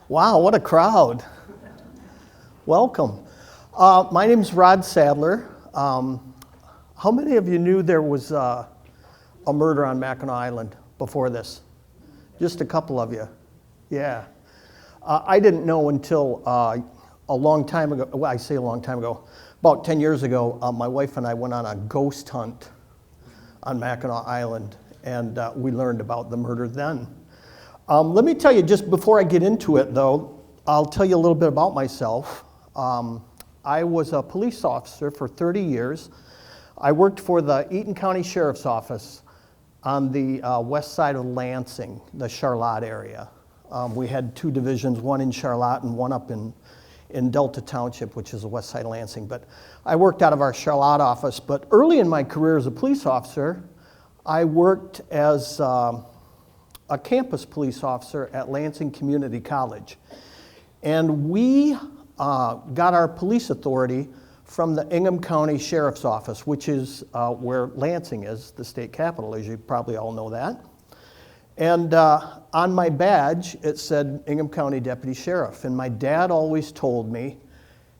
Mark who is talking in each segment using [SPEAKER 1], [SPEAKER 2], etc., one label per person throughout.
[SPEAKER 1] Wow, what a crowd. Welcome. My name's Rod Sadler. How many of you knew there was a murder on Mackinac Island before this? Just a couple of you. Yeah. I didn't know until a long time ago. Well, I say a long time ago. About 10 years ago, my wife and I went on a ghost hunt on Mackinac Island, and we learned about the murder then. Let me tell you, just before I get into it, though, I'll tell you a little bit about myself. I was a police officer for 30 years. I worked for the Eaton County Sheriff's Office on the west side of Lansing, the Charlotte area. We had two divisions, one in Charlotte and one up in Delta Township, which is the west side of Lansing. But I worked out of our Charlotte office. But early in my career as a police officer, I worked as a campus police officer at Lansing Community College. And we got our police authority from the Ingham County Sheriff's Office, which is where Lansing is, the state capital, as you probably all know that. And on my badge, it said Ingham County Deputy Sheriff. And my dad always told me,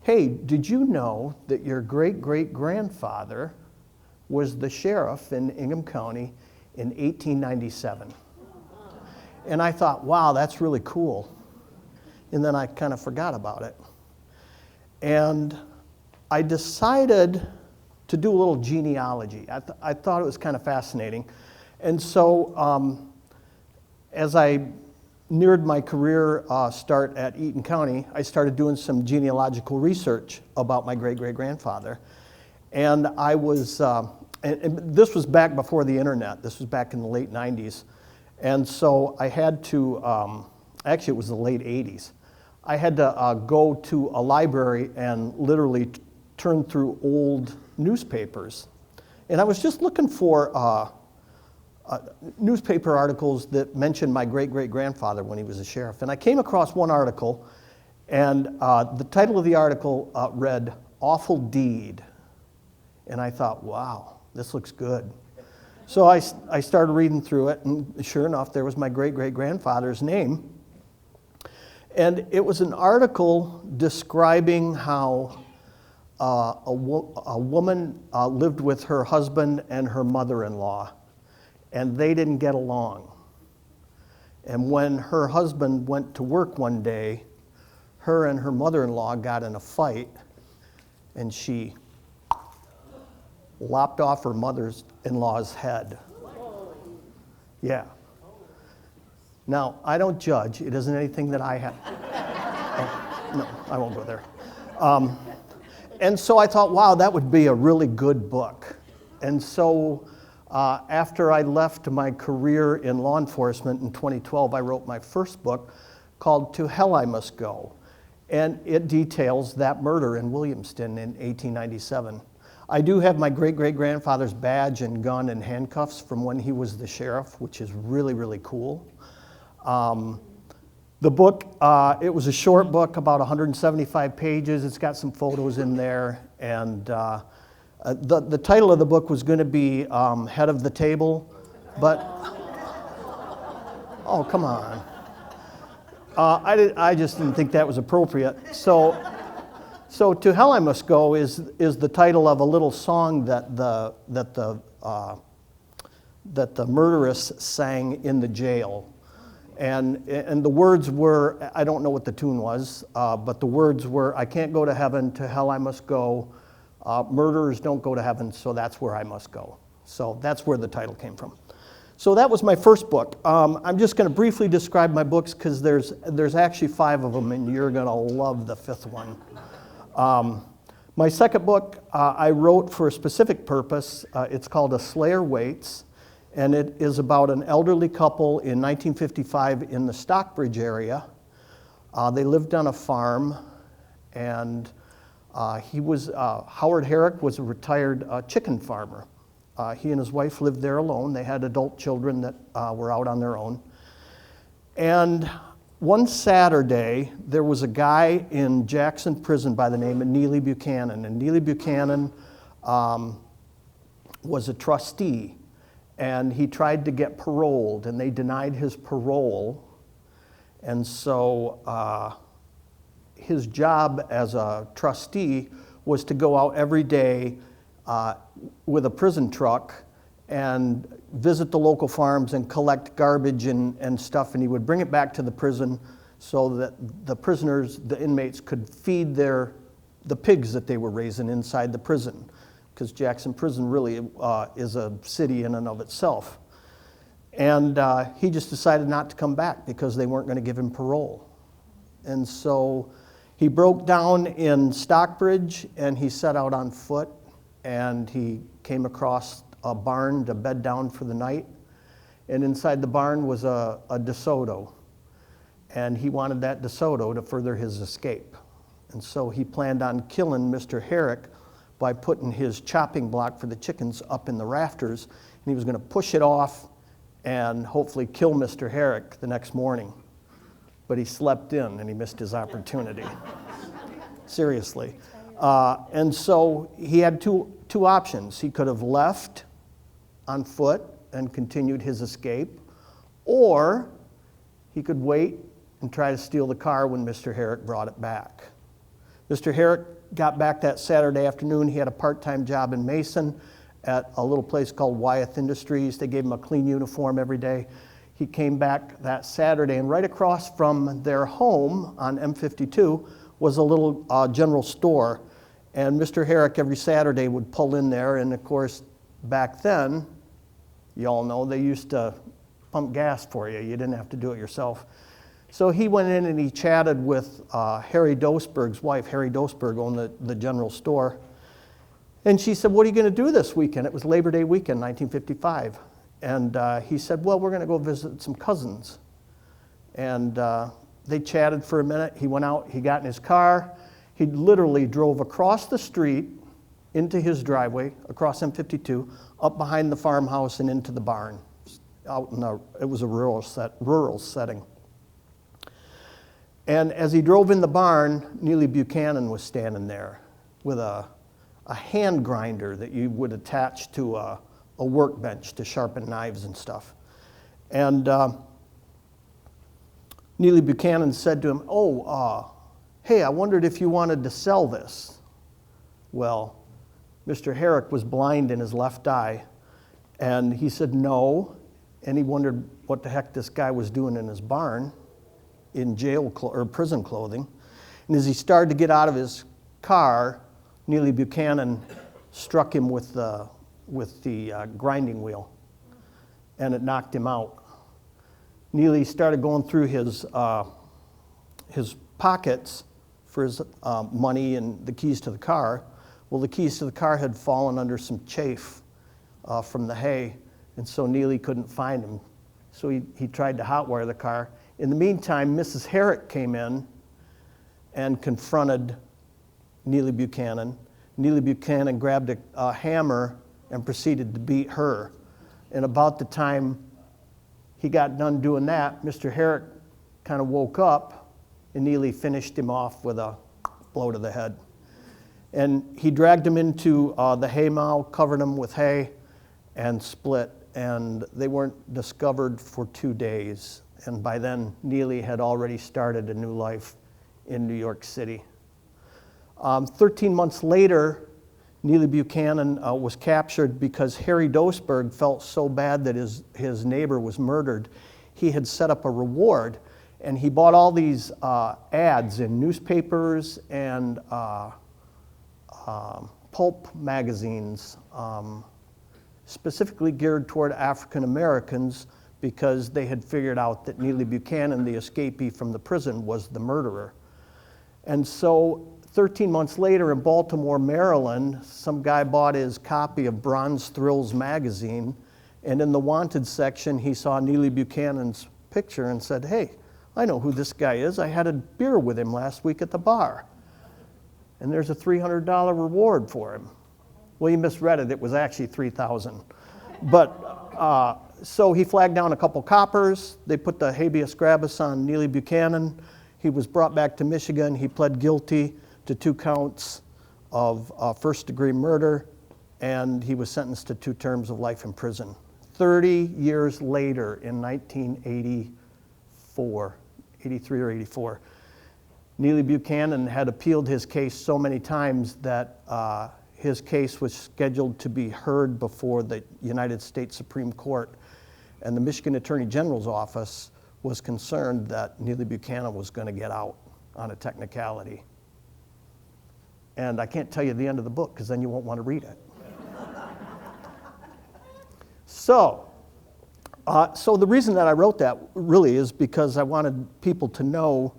[SPEAKER 1] hey, did you know that your great-great-grandfather was the sheriff in Ingham County in 1897? And I thought, wow, that's really cool. And then I kind of forgot about it. And I decided to do a little genealogy. I thought it was kind of fascinating. And so as I neared my career start at Eaton County, I started doing some genealogical research about my great-great-grandfather. And I was, and this was back before the internet. This was back in the late 90s. And so I had to, actually it was the late 80s. I had to go to a library and literally turn through old newspapers. And I was just looking for newspaper articles that mentioned my great-great-grandfather when he was a sheriff. And I came across one article, and the title of the article read, Awful Deed. And I thought, wow, this looks good. So I started reading through it, and sure enough, there was my great-great-grandfather's name. And it was an article describing how a woman lived with her husband and her mother-in-law, and they didn't get along. And when her husband went to work one day, her and her mother-in-law got in a fight, and she lopped off her mother-in-law's head. Yeah. Now, I don't judge. It isn't anything that I have. Oh, no, I won't go there. And so I thought, wow, that would be a really good book. And so after I left my career in law enforcement in 2012, I wrote my first book called To Hell I Must Go. And it details that murder in Williamston in 1897. I do have my great-great-grandfather's badge and gun and handcuffs from when he was the sheriff, which is really, really cool. The book, it was a short book, about 175 pages. It's got some photos in there. And the title of the book was going to be Head of the Table, but, oh, come on. I just didn't think that was appropriate. So To Hell I Must Go is the title of a little song that the murderess sang in the jail. And the words were, I don't know what the tune was, but the words were, I can't go to heaven, to hell I must go. Murderers don't go to heaven, so that's where I must go. So that's where the title came from. So that was my first book. I'm just going to briefly describe my books because there's actually 5 of them, and you're going to love the 5th one. My second book I wrote for a specific purpose. It's called A Slayer Waits, and it is about an elderly couple in 1955 in the Stockbridge area. They lived on a farm, and Howard Herrick was a retired chicken farmer. He and his wife lived there alone. They had adult children that were out on their own. And one Saturday, there was a guy in Jackson Prison by the name of Neely Buchanan. And Neely Buchanan was a trustee. And he tried to get paroled, and they denied his parole. And so his job as a trustee was to go out every day with a prison truck and visit the local farms and collect garbage and stuff, and he would bring it back to the prison so that the prisoners, the inmates, could feed the pigs that they were raising inside the prison, because Jackson Prison really is a city in and of itself. And he just decided not to come back because they weren't going to give him parole. And so he broke down in Stockbridge and he set out on foot, and he came across a barn to bed down for the night. And inside the barn was a DeSoto. And he wanted that DeSoto to further his escape. And so he planned on killing Mr. Herrick by putting his chopping block for the chickens up in the rafters. And he was going to push it off and hopefully kill Mr. Herrick the next morning. But he slept in and he missed his opportunity. Seriously. And so he had two options. He could have left on foot and continued his escape, or he could wait and try to steal the car when Mr. Herrick brought it back. Mr. Herrick got back that Saturday afternoon. He had a part-time job in Mason at a little place called Wyeth Industries. They gave him a clean uniform every day. He came back that Saturday, and right across from their home on M52 was a little general store. And Mr. Herrick every Saturday would pull in there, and of course, back then, you all know, they used to pump gas for you. You didn't have to do it yourself. So he went in and he chatted with Harry Dosberg's wife. Harry Dosberg owned the general store. And she said, "What are you going to do this weekend?" It was Labor Day weekend, 1955. And he said, "Well, we're going to go visit some cousins." And they chatted for a minute. He went out, he got in his car. He literally drove across the street into his driveway, across M52, up behind the farmhouse and into the barn. It was a rural setting. And as he drove in the barn, Neely Buchanan was standing there with a hand grinder that you would attach to a workbench to sharpen knives and stuff. And Neely Buchanan said to him, "Hey, I wondered if you wanted to sell this." Well, Mr. Herrick was blind in his left eye, and he said no, and he wondered what the heck this guy was doing in his barn in prison clothing. And as he started to get out of his car, Neely Buchanan struck him with the grinding wheel, and it knocked him out. Neely started going through his pockets for his money and the keys to the car. Well, the keys to the car had fallen under some chaff from the hay, and so Neely couldn't find them. So he tried to hotwire the car. In the meantime, Mrs. Herrick came in and confronted Neely Buchanan. Neely Buchanan grabbed a hammer and proceeded to beat her. And about the time he got done doing that, Mr. Herrick kind of woke up, and Neely finished him off with a blow to the head. And he dragged him into the hay mow, covered him with hay, and split. And they weren't discovered for 2 days. And by then, Neely had already started a new life in New York City. 13 months later, Neely Buchanan was captured because Harry Dosberg felt so bad that his neighbor was murdered. He had set up a reward, and he bought all these ads in newspapers and pulp magazines, specifically geared toward African Americans, because they had figured out that Neely Buchanan, the escapee from the prison, was the murderer. And so 13 months later in Baltimore, Maryland, some guy bought his copy of Bronze Thrills magazine, and in the wanted section, he saw Neely Buchanan's picture and said, "Hey, I know who this guy is. I had a beer with him last week at the bar. And there's a $300 reward for him." Well, you misread it. It was actually $3,000. But so he flagged down a couple coppers. They put the habeas corpus on Neely Buchanan. He was brought back to Michigan. He pled guilty to 2 counts of first-degree murder, and he was sentenced to 2 terms of life in prison. 30 years later, in 1984, 83 or 84. Neely Buchanan had appealed his case so many times that his case was scheduled to be heard before the United States Supreme Court, and the Michigan Attorney General's office was concerned that Neely Buchanan was going to get out on a technicality. And I can't tell you the end of the book because then you won't want to read it. So the reason that I wrote that really is because I wanted people to know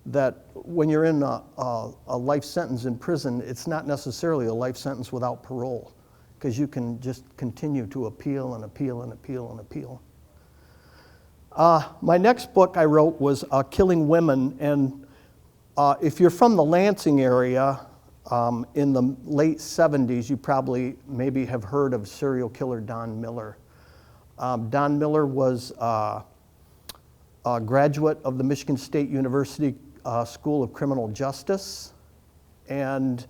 [SPEAKER 1] that when you're in a life sentence in prison, it's not necessarily a life sentence without parole, because you can just continue to appeal and appeal and appeal and appeal. My next book I wrote was Killing Women, and if you're from the Lansing area, in the late 70s, you probably maybe have heard of serial killer Don Miller. Don Miller was a graduate of the Michigan State University School of Criminal Justice, and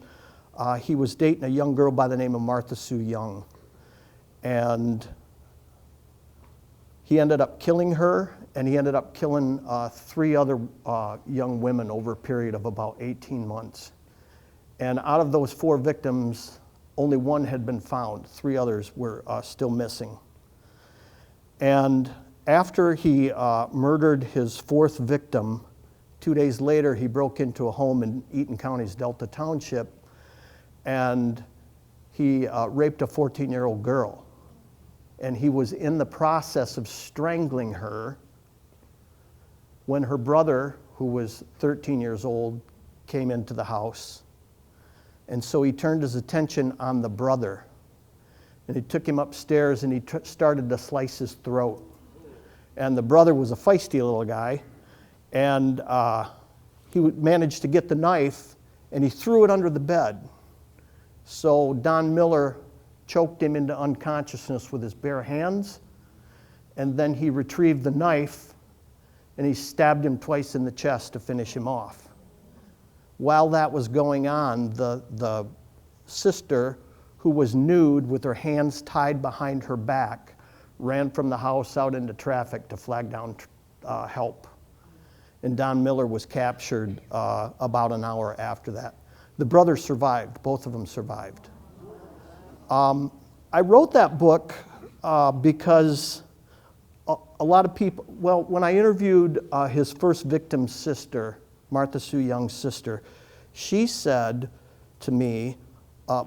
[SPEAKER 1] he was dating a young girl by the name of Martha Sue Young. And he ended up killing her, and he ended up killing 3 other young women over a period of about 18 months. And out of those 4 victims, only 1 had been found. 3 others were still missing. And after he murdered his 4th victim, 2 days later, he broke into a home in Eaton County's Delta Township, and he raped a 14-year-old girl. And he was in the process of strangling her when her brother, who was 13 years old, came into the house. And so he turned his attention on the brother. And he took him upstairs and he started to slice his throat. And the brother was a feisty little guy. And he managed to get the knife and he threw it under the bed. So Don Miller choked him into unconsciousness with his bare hands. And then he retrieved the knife and he stabbed him twice in the chest to finish him off. While that was going on, the sister, who was nude with her hands tied behind her back, ran from the house out into traffic to flag down help. And Don Miller was captured about an hour after that. The brothers survived. Both of them survived. I wrote that book because a lot of people, well, when I interviewed his first victim's sister, Martha Sue Young's sister, she said to me,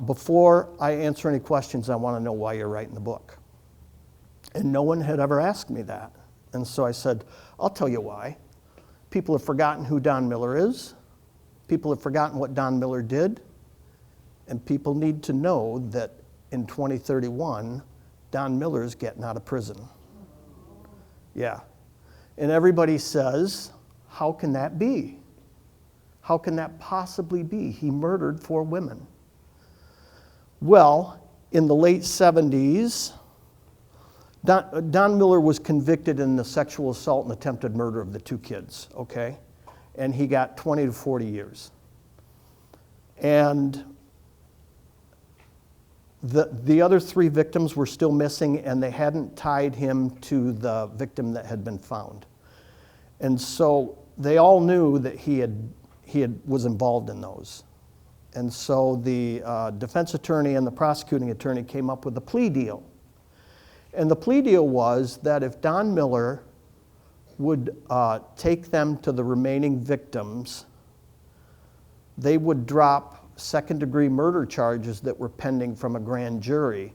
[SPEAKER 1] before I answer any questions, I want to know why you're writing the book. And no one had ever asked me that. And so I said, I'll tell you why. People have forgotten who Don Miller is. People have forgotten what Don Miller did. And people need to know that in 2031, Don Miller's getting out of prison. Yeah. And everybody says, how can that be? How can that possibly be? He murdered 4 women. Well, in the late 70s, Don Miller was convicted in the sexual assault and attempted murder of the 2 kids, okay? And he got 20 to 40 years. And the other 3 victims were still missing, and they hadn't tied him to the victim that had been found. And so they all knew that he was involved in those. And so the defense attorney and the prosecuting attorney came up with a plea deal. And the plea deal was that if Don Miller would take them to the remaining victims, they would drop second-degree murder charges that were pending from a grand jury,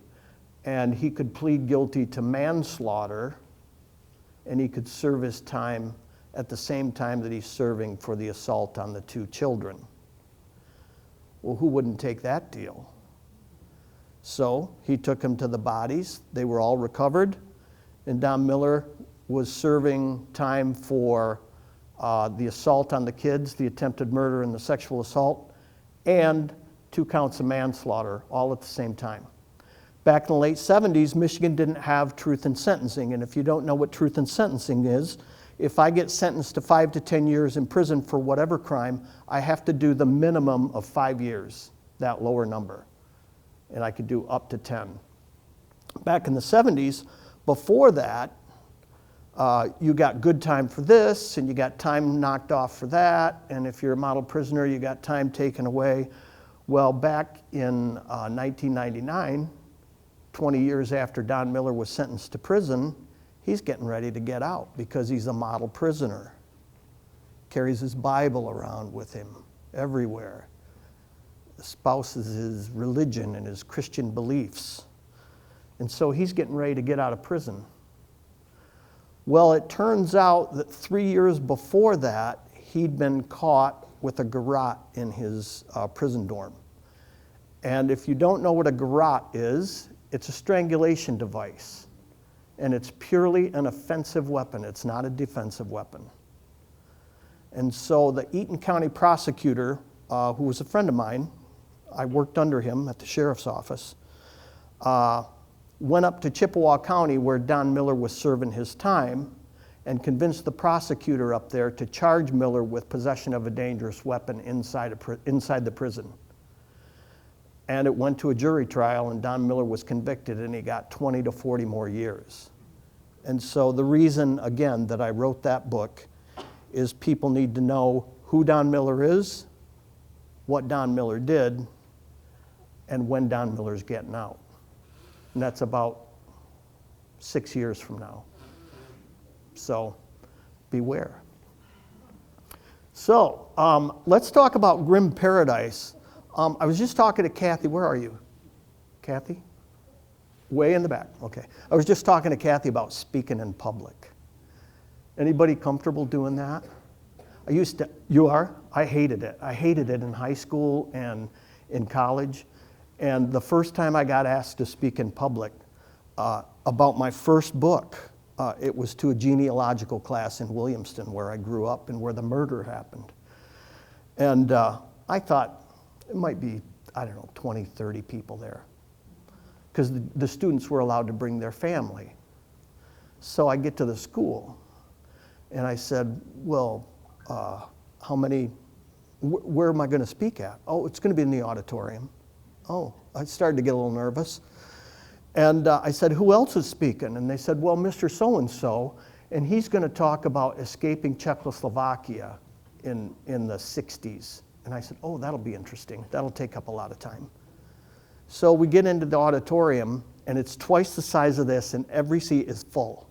[SPEAKER 1] and he could plead guilty to manslaughter, and he could serve his time at the same time that he's serving for the assault on the 2 children. Well, who wouldn't take that deal? So he took them to the bodies. They were all recovered, and Don Miller was serving time for the assault on the kids, the attempted murder and the sexual assault, and 2 counts of manslaughter, all at the same time. Back in the late 70s, Michigan didn't have truth in sentencing, and if you don't know what truth in sentencing is, if I get sentenced to 5 to 10 years in prison for whatever crime, I have to do the minimum of 5 years, that lower number, and I could do up to 10. Back in the 70s, before that, You got good time for this, and you got time knocked off for that, and if you're a model prisoner, you got time taken away. Well, back in 1999, 20 years after Don Miller was sentenced to prison, he's getting ready to get out because he's a model prisoner. Carries his Bible around with him everywhere. Espouses his religion and his Christian beliefs. And so he's getting ready to get out of prison. Well, it turns out that 3 years before that, he'd been caught with a garrote in his prison dorm. And if you don't know what a garrote is, it's a strangulation device. And it's purely an offensive weapon. It's not a defensive weapon. And so the Eaton County prosecutor, who was a friend of mine, I worked under him at the sheriff's office, went up to Chippewa County where Don Miller was serving his time and convinced the prosecutor up there to charge Miller with possession of a dangerous weapon inside the prison. And it went to a jury trial, and Don Miller was convicted, and he got 20 to 40 more years. And so the reason, again, that I wrote that book is people need to know who Don Miller is, what Don Miller did, and when Don Miller's getting out. And that's about 6 years from now. So beware. So let's talk about Grim Paradise. I was just talking to Kathy. Where are you? Kathy? Way in the back. Okay. I was just talking to Kathy about speaking in public. Anybody comfortable doing that? I used to. You are? I hated it. I hated it in high school and in college. And the first time I got asked to speak in public about my first book, it was to a genealogical class in Williamston where I grew up and where the murder happened. And I thought it might be, 20, 30 people there. Because the students were allowed to bring their family. So I get to the school and I said, well, how many, where am I going to speak at? Oh, it's going to be in the auditorium. Oh, I started to get a little nervous. And I said, who else is speaking? And they said, well, Mr. So-and-so, and he's going to talk about escaping Czechoslovakia in the 60s. And I said, oh, that'll be interesting. That'll take up a lot of time. So we get into the auditorium, and it's twice the size of this, and every seat is full.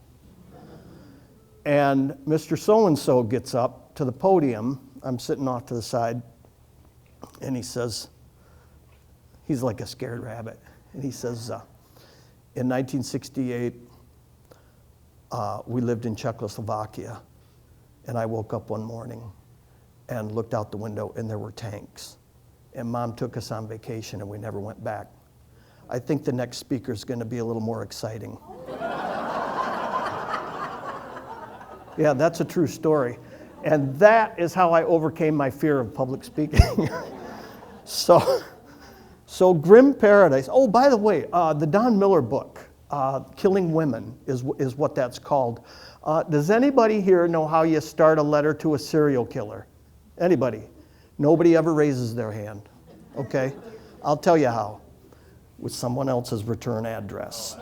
[SPEAKER 1] And Mr. So-and-so gets up to the podium. I'm sitting off to the side, and he says, he's like a scared rabbit. And he says, in 1968, we lived in Czechoslovakia. And I woke up one morning and looked out the window, and there were tanks. And Mom took us on vacation, and we never went back. I think the next speaker is going to be a little more exciting. Yeah, that's a true story. And that is how I overcame my fear of public speaking. So Grim Paradise. Oh, by the way, the Don Miller book, Killing Women, is what that's called. Does anybody here know how you start a letter to a serial killer? Anybody? Nobody ever raises their hand. Okay? I'll tell you how. With someone else's return address.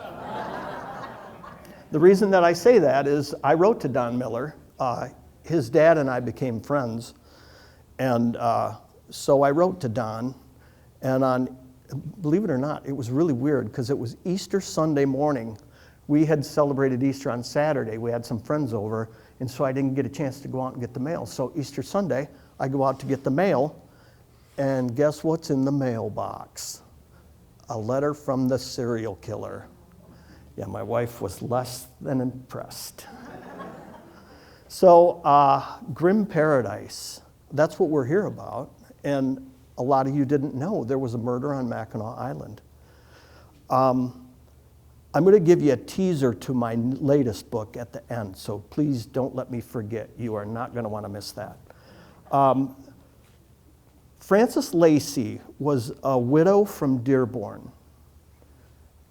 [SPEAKER 1] The reason that I say that is I wrote to Don Miller. His dad and I became friends. And so I wrote to Don. And believe it or not, it was really weird because it was Easter Sunday morning. We had celebrated Easter on Saturday. We had some friends over, and so I didn't get a chance to go out and get the mail. So Easter Sunday, I go out to get the mail, and guess what's in the mailbox? A letter from the serial killer. Yeah, my wife was less than impressed. So, Grim Paradise, that's what we're here about. And a lot of you didn't know there was a murder on Mackinac Island. I'm going to give you a teaser to my latest book at the end, so please don't let me forget. You are not going to want to miss that. Frances Lacey was a widow from Dearborn,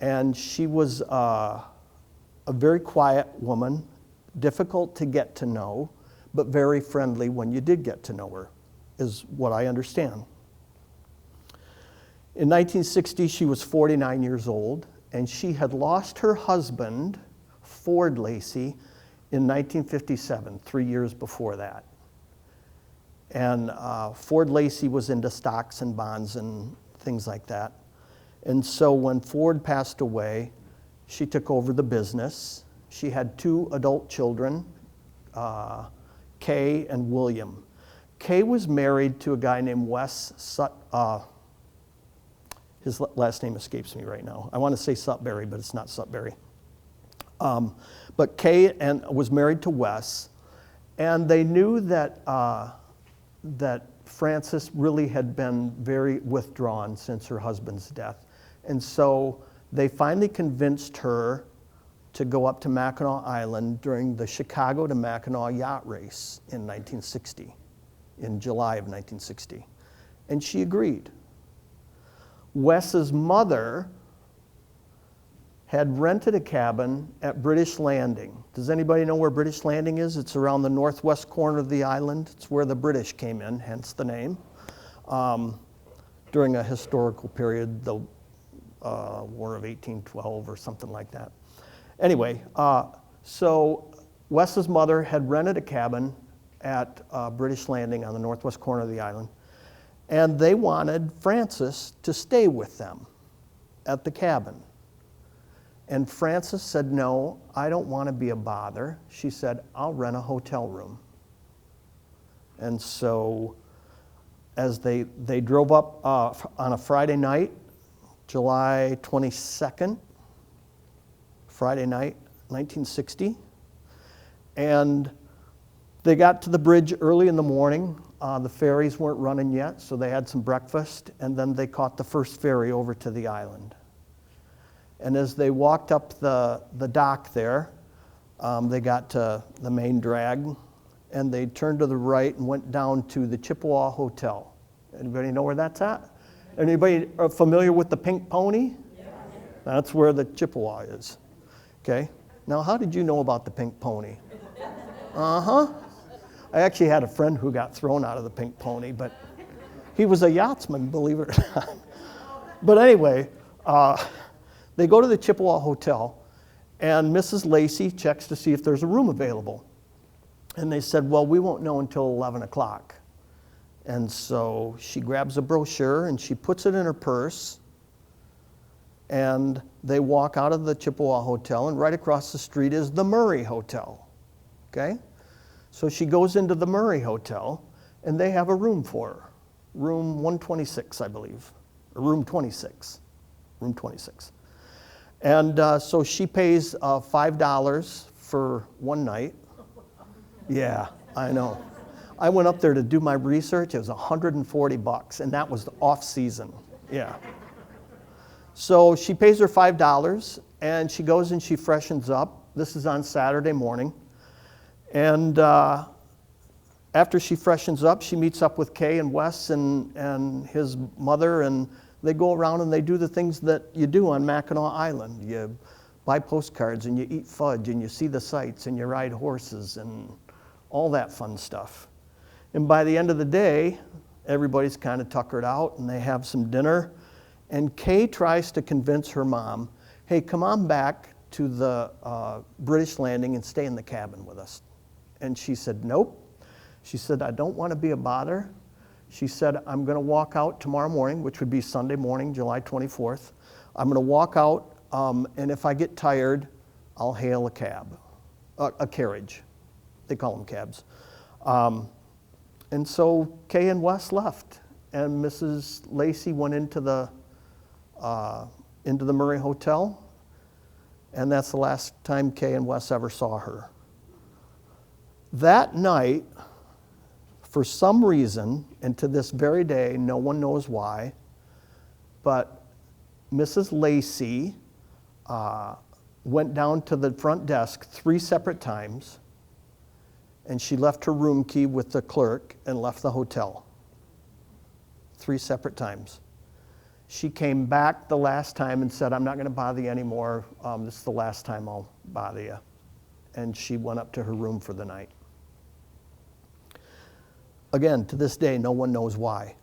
[SPEAKER 1] and she was a very quiet woman, difficult to get to know, but very friendly when you did get to know her, is what I understand. In 1960, she was 49 years old, and she had lost her husband, Ford Lacey, in 1957, 3 years before that. And Ford Lacey was into stocks and bonds and things like that. And so when Ford passed away, she took over the business. She had 2 adult children, Kay and William. Kay was married to a guy named Wes his last name escapes me right now. I want to say Sutberry, but it's not Sutberry. But Kay was married to Wes, and they knew that that Frances really had been very withdrawn since her husband's death. And so they finally convinced her to go up to Mackinac Island during the Chicago to Mackinac yacht race in 1960, in July of 1960. And she agreed. Wes's mother had rented a cabin at British Landing. Does anybody know where British Landing is? It's around the northwest corner of the island. It's where the British came in, hence the name. During a historical period, the War of 1812 or something like that. Anyway, so Wes's mother had rented a cabin at British Landing on the northwest corner of the island, and they wanted Frances to stay with them at the cabin. And Frances said, no, I don't want to be a bother. She said, I'll rent a hotel room. And so as they drove up on a Friday night, July 22nd, Friday night, 1960, and they got to the bridge early in the morning. The ferries weren't running yet, so they had some breakfast, and then they caught the first ferry over to the island. And as they walked up the dock there, they got to the main drag, and they turned to the right and went down to the Chippewa Hotel. Anybody know where that's at? Anybody familiar with the Pink Pony? Yeah. That's where the Chippewa is. Okay. Now, how did you know about the Pink Pony? Uh-huh. I actually had a friend who got thrown out of the Pink Pony, but he was a yachtsman, believe it or not. But anyway, they go to the Chippewa Hotel, and Mrs. Lacey checks to see if there's a room available. And they said, well, we won't know until 11 o'clock. And so she grabs a brochure, and she puts it in her purse, and they walk out of the Chippewa Hotel, and right across the street is the Murray Hotel. Okay? So she goes into the Murray Hotel, and they have a room for her. Room 126, I believe. Or room 26. Room 26. And so she pays $5 for one night. Yeah, I know. I went up there to do my research. It was $140, and that was the off season. Yeah. So she pays her $5, and she goes and she freshens up. This is on Saturday morning. And after she freshens up, she meets up with Kay and Wes and his mother, and they go around and they do the things that you do on Mackinac Island. You buy postcards and you eat fudge and you see the sights and you ride horses and all that fun stuff. And by the end of the day, everybody's kind of tuckered out and they have some dinner. And Kay tries to convince her mom, hey, come on back to the British Landing and stay in the cabin with us. And she said, nope. She said, I don't want to be a bother. She said, I'm going to walk out tomorrow morning, which would be Sunday morning, July 24th. I'm going to walk out, and if I get tired, I'll hail a cab, a carriage. They call them cabs. And so Kay and Wes left, and Mrs. Lacey went into the Murray Hotel, and that's the last time Kay and Wes ever saw her. That night, for some reason, and to this very day, no one knows why, but Mrs. Lacey went down to the front desk 3 separate times, and she left her room key with the clerk and left the hotel 3 separate times. She came back the last time and said, I'm not going to bother you anymore. This is the last time I'll bother you. And she went up to her room for the night. Again, to this day, no one knows why.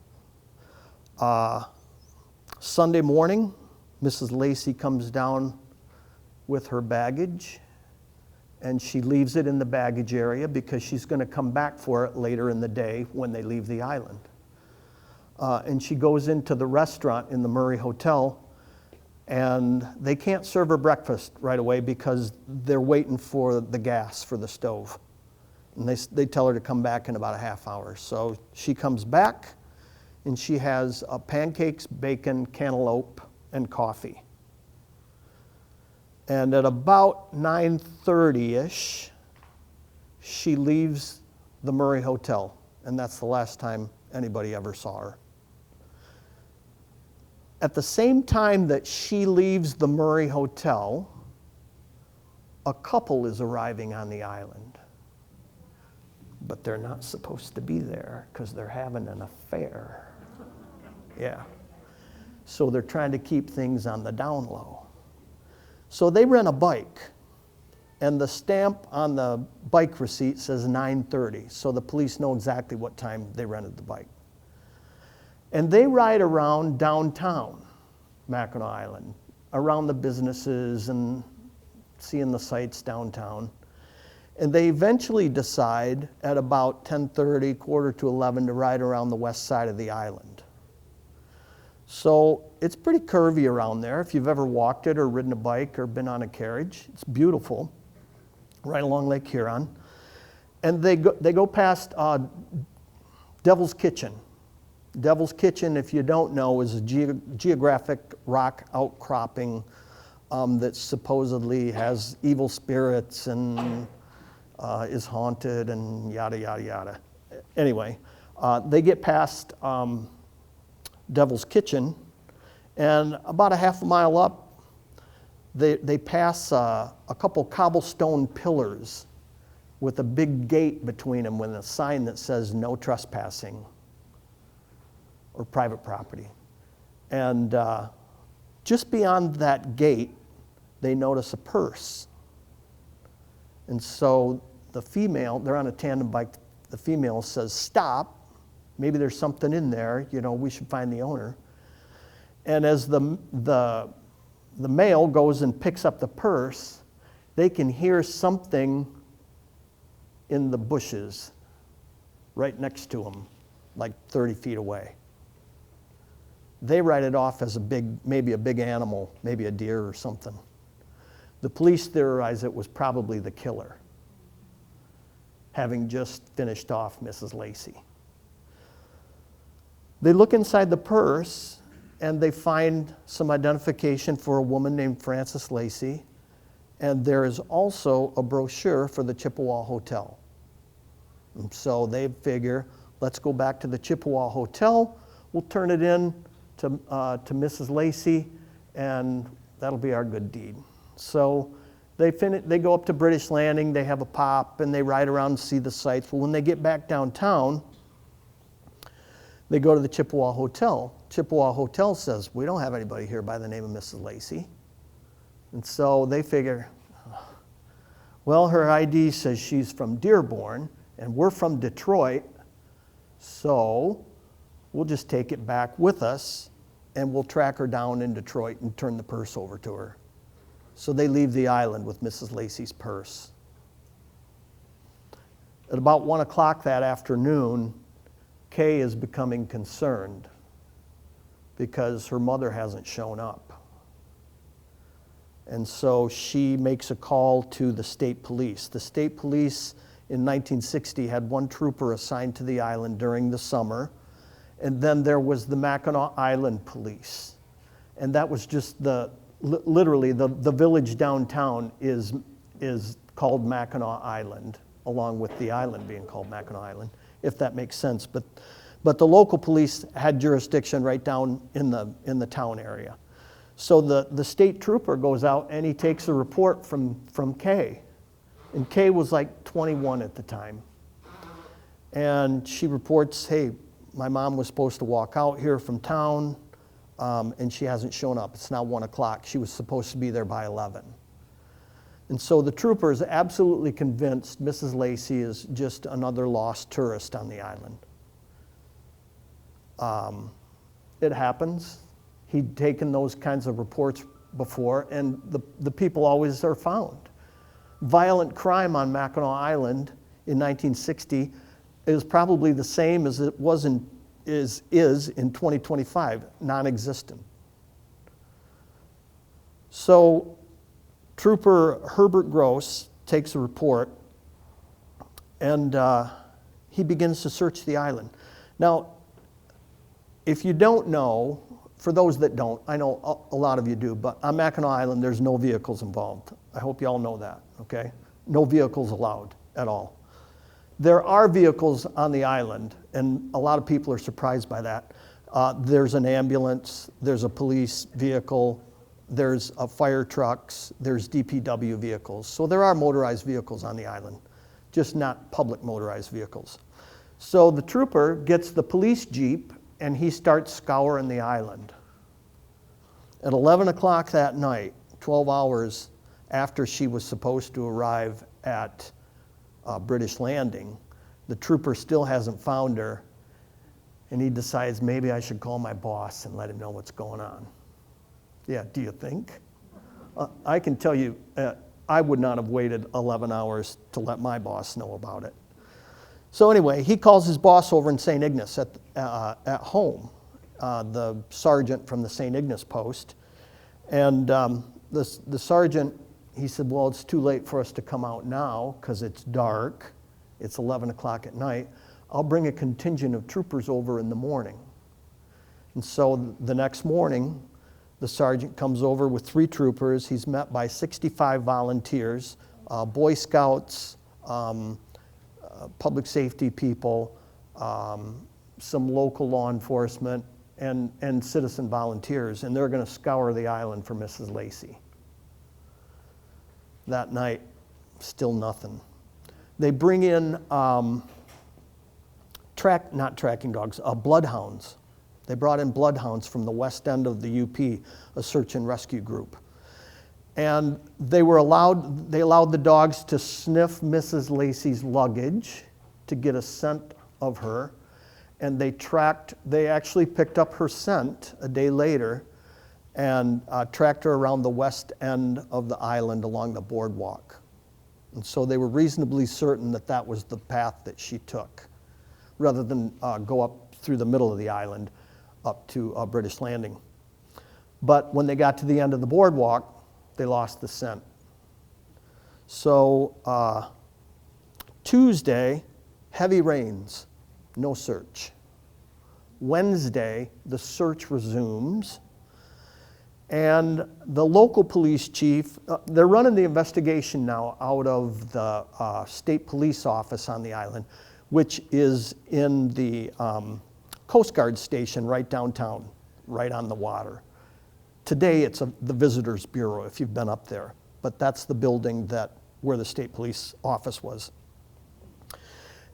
[SPEAKER 1] Sunday morning, Mrs. Lacey comes down with her baggage, and she leaves it in the baggage area because she's going to come back for it later in the day when they leave the island. And she goes into the restaurant in the Murray Hotel, and they can't serve her breakfast right away because they're waiting for the gas for the stove. And they tell her to come back in about a half hour. So she comes back, and she has pancakes, bacon, cantaloupe, and coffee. And at about 9:30-ish, she leaves the Murray Hotel, and that's the last time anybody ever saw her. At the same time that she leaves the Murray Hotel, a couple is arriving on the island. But they're not supposed to be there because they're having an affair. Yeah. So they're trying to keep things on the down low. So they rent a bike, and the stamp on the bike receipt says 9:30, so the police know exactly what time they rented the bike. And they ride around downtown Mackinac Island, around the businesses and seeing the sights downtown. And they eventually decide at about 10:30, quarter to 11, to ride around the west side of the island. So it's pretty curvy around there. If you've ever walked it or ridden a bike or been on a carriage, it's beautiful, right along Lake Huron. And they go past Devil's Kitchen. Devil's Kitchen, if you don't know, is a geographic rock outcropping that supposedly has evil spirits and is haunted and yada, yada, yada. Anyway, they get past Devil's Kitchen, and about a half a mile up, they pass a couple cobblestone pillars with a big gate between them with a sign that says no trespassing or private property. And just beyond that gate, they notice a purse. And so the female, they're on a tandem bike, the female says, "Stop, maybe there's something in there, we should find the owner." And as the male goes and picks up the purse, they can hear something in the bushes right next to them, like 30 feet away. They write it off as maybe a big animal, maybe a deer or something. The police theorize it was probably the killer, having just finished off Mrs. Lacey. They look inside the purse, and they find some identification for a woman named Frances Lacey, and there is also a brochure for the Chippewa Hotel. And so they figure, let's go back to the Chippewa Hotel, we'll turn it in to Mrs. Lacey, and that'll be our good deed. So they go up to British Landing, they have a pop, and they ride around and see the sights. Well, when they get back downtown, they go to the Chippewa Hotel. Chippewa Hotel says, "We don't have anybody here by the name of Mrs. Lacey." And so they figure, well, her ID says she's from Dearborn, and we're from Detroit, so we'll just take it back with us, and we'll track her down in Detroit and turn the purse over to her. So they leave the island with Mrs. Lacey's purse. At about 1 o'clock that afternoon, Kay is becoming concerned because her mother hasn't shown up. And so she makes a call to the state police. The state police in 1960 had one trooper assigned to the island during the summer, and then there was the Mackinac Island Police. And that was just literally the village downtown is called Mackinac Island, along with the island being called Mackinac Island, if that makes sense. But the local police had jurisdiction right down in the town area. So the state trooper goes out and he takes a report from Kay. And Kay was like 21 at the time. And she reports, "Hey, my mom was supposed to walk out here from town, and she hasn't shown up. It's now 1 o'clock. She was supposed to be there by 11. And so the trooper is absolutely convinced Mrs. Lacey is just another lost tourist on the island. It happens. He'd taken those kinds of reports before, and the people always are found. violent crime on Mackinac Island in 1960 is probably the same as it was is in 2025, non-existent. So Trooper Herbert Gross takes a report, and he begins to search the island. Now, if you don't know, for those that don't, I know a lot of you do, but on Mackinac Island, there's no vehicles involved. I hope you all know that, okay? No vehicles allowed at all. There are vehicles on the island, and a lot of people are surprised by that. There's an ambulance, there's a police vehicle, there's fire trucks, there's DPW vehicles. So there are motorized vehicles on the island, just not public motorized vehicles. So the trooper gets the police jeep and he starts scouring the island. At 11 o'clock that night, 12 hours after she was supposed to arrive at British Landing, the trooper still hasn't found her, and he decides maybe I should call my boss and let him know what's going on. Yeah, do you think? I can tell you, I would not have waited 11 hours to let my boss know about it. So anyway, he calls his boss over in St. Ignace at home, the sergeant from the St. Ignace post. And the sergeant, he said, well, it's too late for us to come out now because it's dark. It's 11 o'clock at night. I'll bring a contingent of troopers over in the morning. And so the next morning, the sergeant comes over with 3 troopers. He's met by 65 volunteers, Boy Scouts, public safety people, some local law enforcement, and citizen volunteers, and they're going to scour the island for Mrs. Lacey. That night, still nothing. They bring in not tracking dogs, bloodhounds. They brought in bloodhounds from the west end of the UP, a search and rescue group. And they allowed the dogs to sniff Mrs. Lacey's luggage to get a scent of her. And they actually picked up her scent a day later and tracked her around the west end of the island along the boardwalk. And so they were reasonably certain that that was the path that she took, rather than go up through the middle of the island up to British Landing. But when they got to the end of the boardwalk, they lost the scent. So Tuesday, heavy rains, no search. Wednesday, the search resumes. And the local police chief, they're running the investigation now out of the state police office on the island, which is in the Coast Guard station right downtown, right on the water. Today, it's the Visitors Bureau, if you've been up there. But that's the building where the state police office was.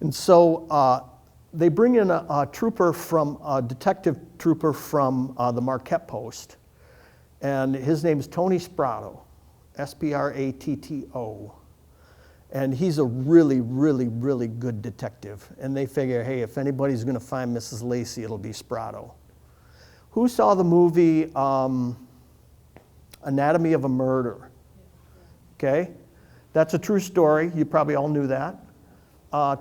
[SPEAKER 1] And so they bring in a detective trooper from the Marquette Post. And his name is Tony Spratto, S-P-R-A-T-T-O. And he's a really, really, really good detective. And they figure, hey, if anybody's going to find Mrs. Lacey, it'll be Spratto. Who saw the movie Anatomy of a Murder? Okay? That's a true story. You probably all knew that.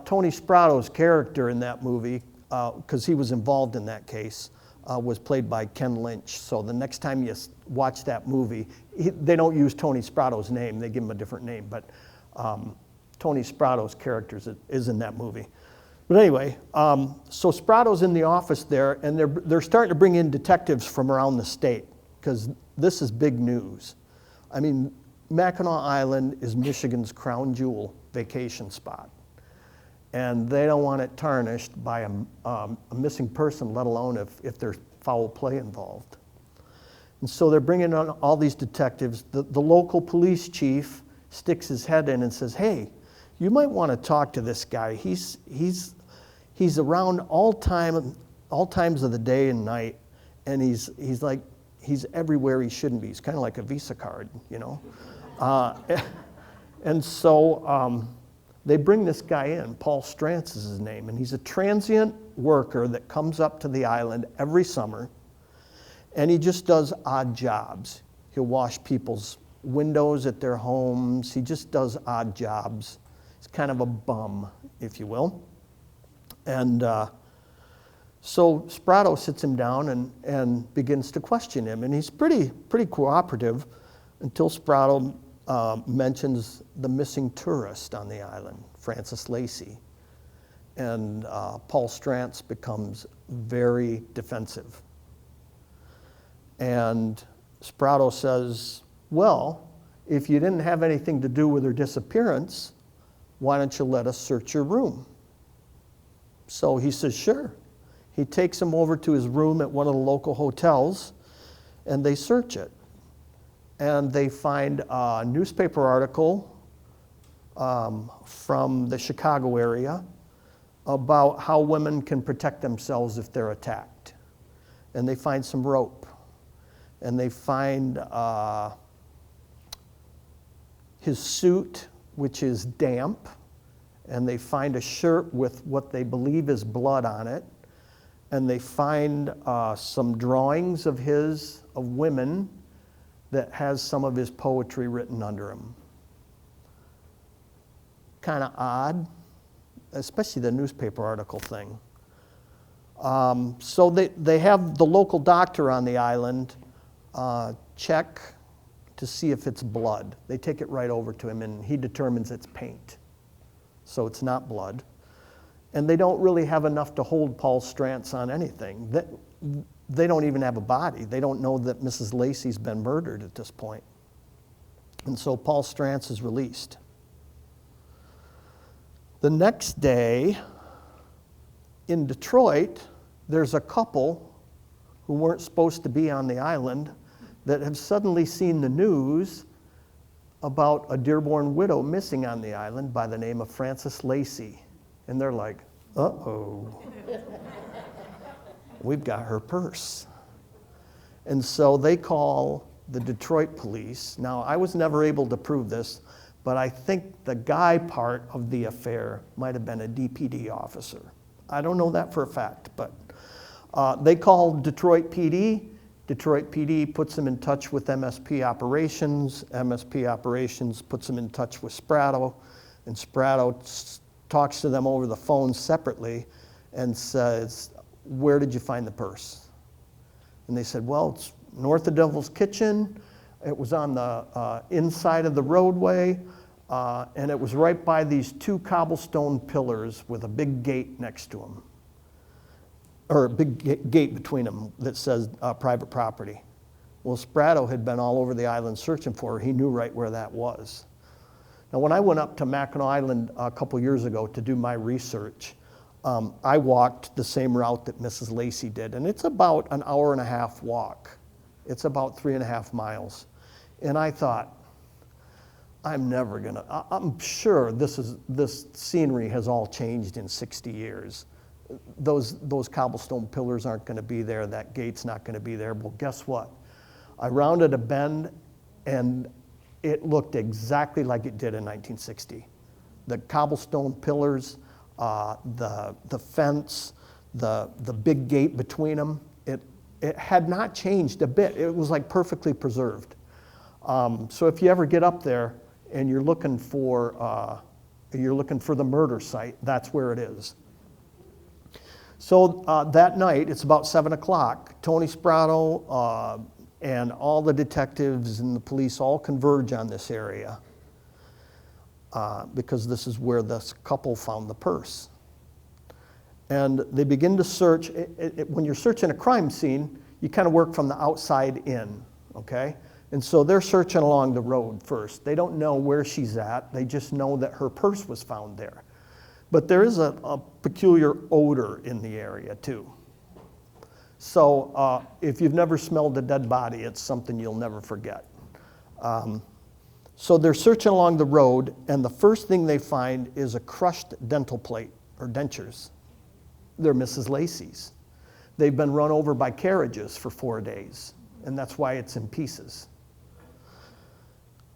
[SPEAKER 1] Tony Spratto's character in that movie, because he was involved in that case, was played by Ken Lynch. So the next time you watch that movie, they don't use Tony Spratto's name. They give him a different name. But Tony Spratto's character is in that movie. But anyway, so Spratto's in the office there, and they're starting to bring in detectives from around the state, because this is big news. I mean, Mackinac Island is Michigan's crown jewel vacation spot. And they don't want it tarnished by a missing person, let alone if there's foul play involved. And so they're bringing on all these detectives. The local police chief sticks his head in and says, hey, you might want to talk to this guy. He's around all times of the day and night, and he's everywhere he shouldn't be. He's kind of like a Visa card, you know. And so they bring this guy in. Paul Strantz is his name, and he's a transient worker that comes up to the island every summer, and he just does odd jobs. He'll wash people's windows at their homes. He just does odd jobs. He's kind of a bum, if you will. And so Sprato sits him down and begins to question him. And he's pretty cooperative until Sprato mentions the missing tourist on the island, Francis Lacey. And Paul Strantz becomes very defensive. And Sprato says, well, if you didn't have anything to do with her disappearance, why don't you let us search your room? So he says, sure. He takes him over to his room at one of the local hotels, and they search it. And they find a newspaper article from the Chicago area about how women can protect themselves if they're attacked. And they find some rope. And they find his suit, which is damp. And they find a shirt with what they believe is blood on it. And they find some drawings of his, of women, that has some of his poetry written under them. Kind of odd, especially the newspaper article thing. So they have the local doctor on the island check to see if it's blood. They take it right over to him, and he determines it's paint. So it's not blood. And they don't really have enough to hold Paul Strantz on anything. They don't even have a body. They don't know that Mrs. Lacey's been murdered at this point. And so Paul Strantz is released. The next day, in Detroit, there's a couple who weren't supposed to be on the island that have suddenly seen the news about a Dearborn widow missing on the island by the name of Francis Lacey. And they're like, uh-oh. We've got her purse. And so they call the Detroit police. Now, I was never able to prove this, but I think the guy part of the affair might have been a DPD officer. I don't know that for a fact, but they called Detroit PD. Detroit PD puts them in touch with MSP Operations. MSP Operations puts them in touch with Sprato, and Sprato talks to them over the phone separately and says, where did you find the purse? And they said, well, it's north of Devil's Kitchen. It was on the inside of the roadway, and it was right by these two cobblestone pillars with a big gate next to them, or a big gate between them that says private property. Well, Sprato had been all over the island searching for her. He knew right where that was. Now, when I went up to Mackinac Island a couple years ago to do my research, I walked the same route that Mrs. Lacey did, and it's about an hour and a half walk. It's about 3.5 miles. And I thought, I'm sure this scenery has all changed in 60 years. Those cobblestone pillars aren't gonna be there, that gate's not gonna be there. Well, guess what? I rounded a bend and it looked exactly like it did in 1960. The cobblestone pillars, the fence, the big gate between them, it had not changed a bit. It was like perfectly preserved. So if you ever get up there and you're looking for the murder site, that's where it is. So that night, it's about 7 o'clock, Tony Sprato and all the detectives and the police all converge on this area because this is where this couple found the purse. And they begin to search. When you're searching a crime scene, you kind of work from the outside in, okay? And so they're searching along the road first. They don't know where she's at. They just know that her purse was found there. But there is a peculiar odor in the area too. So if you've never smelled a dead body, it's something you'll never forget. So they're searching along the road, and the first thing they find is a crushed dental plate or dentures. They're Mrs. Lacey's. They've been run over by carriages for 4 days, and that's why it's in pieces.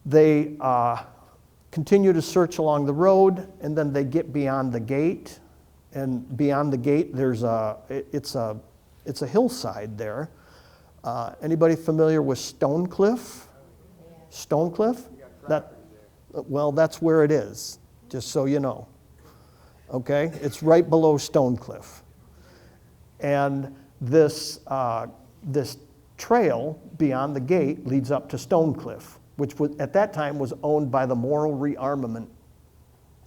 [SPEAKER 1] They continue to search along the road, and then they get beyond the gate, and beyond the gate it's a hillside there. Anybody familiar with Stonecliff? Stonecliff? Well, that's where it is, just so you know. Okay? It's right below Stonecliff. And this trail beyond the gate leads up to Stonecliff, which was, at that time was owned by the Moral Rearmament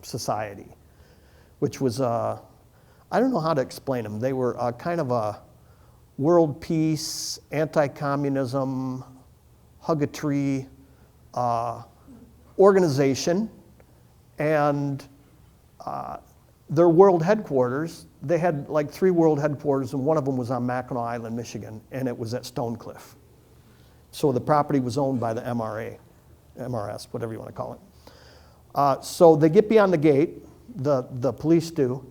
[SPEAKER 1] Society, which was, I don't know how to explain them. They were kind of a world peace, anti-communism, hug-a-tree organization, and their world headquarters, they had like 3 world headquarters, and one of them was on Mackinac Island, Michigan, and it was at Stonecliff. So the property was owned by the MRS, whatever you want to call it. So they get beyond the gate, the police do,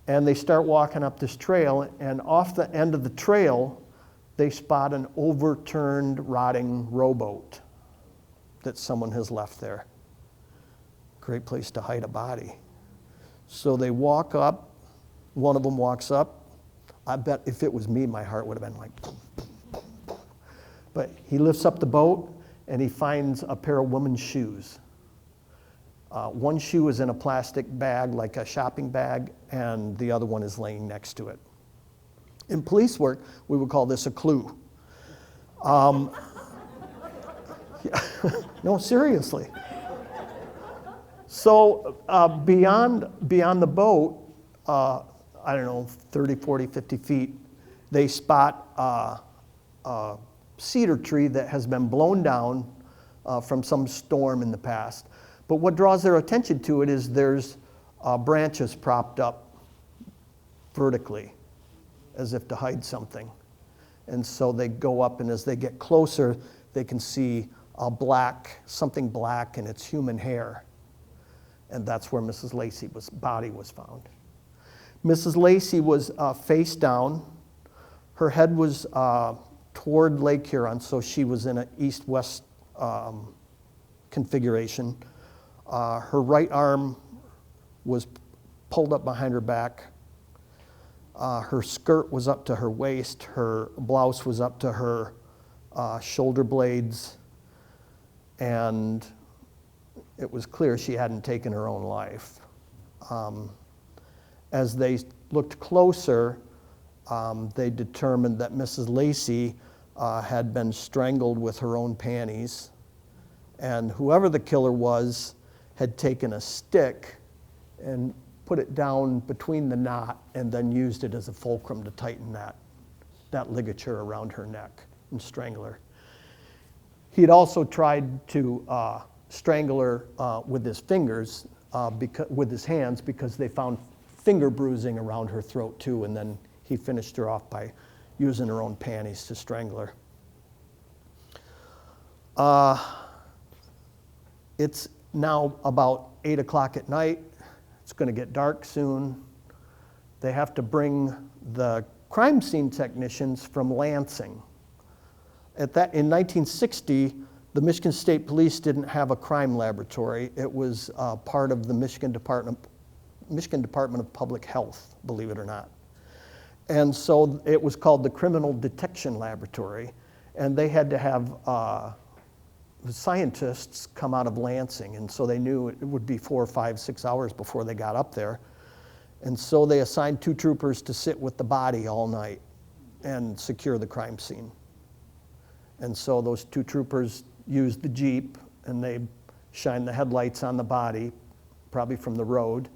[SPEAKER 1] and they start walking up this trail, and off the end of the trail, they spot an overturned, rotting rowboat that someone has left there. Great place to hide a body. So they walk up, one of them walks up. I bet if it was me, my heart would have been like, boom, boom, boom, boom. But he lifts up the boat and he finds a pair of women's shoes. One shoe is in a plastic bag, like a shopping bag, and the other one is laying next to it. In police work, we would call this a clue. No, seriously. So beyond the boat, I don't know, 30, 40, 50 feet, they spot a cedar tree that has been blown down from some storm in the past. But what draws their attention to it is there's branches propped up vertically, as if to hide something. And so they go up, and as they get closer, they can see something black, and it's human hair. And that's where Mrs. Lacey's body was found. Mrs. Lacey was face down. Her head was toward Lake Huron, so she was in an east-west configuration. Her right arm was pulled up behind her back. Her skirt was up to her waist. Her blouse was up to her shoulder blades. And it was clear she hadn't taken her own life. As they looked closer, they determined that Mrs. Lacey had been strangled with her own panties, and whoever the killer was had taken a stick and put it down between the knot and then used it as a fulcrum to tighten that ligature around her neck and strangle her. He had also tried to strangle her with his fingers, with his hands, because they found finger bruising around her throat too, and then he finished her off by using her own panties to strangle her. It's now about 8 o'clock at night. It's going to get dark soon. They have to bring the crime scene technicians from Lansing. In 1960, the Michigan State Police didn't have a crime laboratory. It was part of the Michigan Department of Public Health, believe it or not. And so it was called the Criminal Detection Laboratory, and they had to have scientists come out of Lansing, and so they knew it would be 4, 5, 6 hours before they got up there. And so they assigned 2 troopers to sit with the body all night and secure the crime scene. And so those 2 troopers used the Jeep, and they shined the headlights on the body, probably from the road,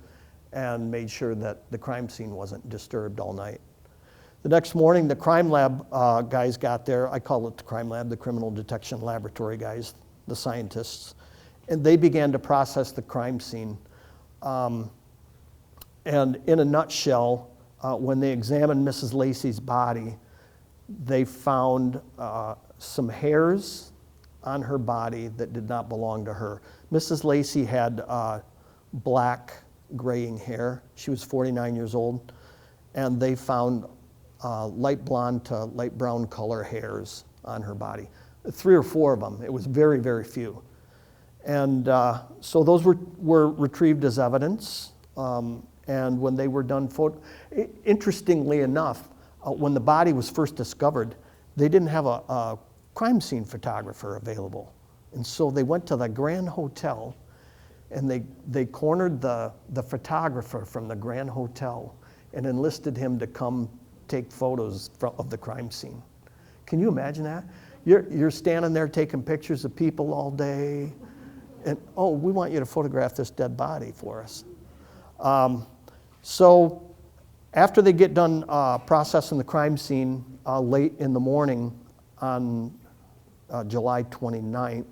[SPEAKER 1] and made sure that the crime scene wasn't disturbed all night. The next morning, the crime lab guys got there. I call it the crime lab, the criminal detection laboratory guys, the scientists, and they began to process the crime scene. And in a nutshell, when they examined Mrs. Lacey's body, they found some hairs on her body that did not belong to her. Mrs. Lacey had black graying hair. She was 49 years old, and they found light blonde to light brown color hairs on her body. 3 or 4 of them. It was very, very few. And so those were retrieved as evidence. And when they were done, interestingly enough, when the body was first discovered, they didn't have a crime scene photographer available. And so they went to the Grand Hotel, and they cornered the photographer from the Grand Hotel and enlisted him to come take photos of the crime scene. Can you imagine that? You're standing there taking pictures of people all day, and oh, we want you to photograph this dead body for us. So after they get done processing the crime scene late in the morning on July 29th,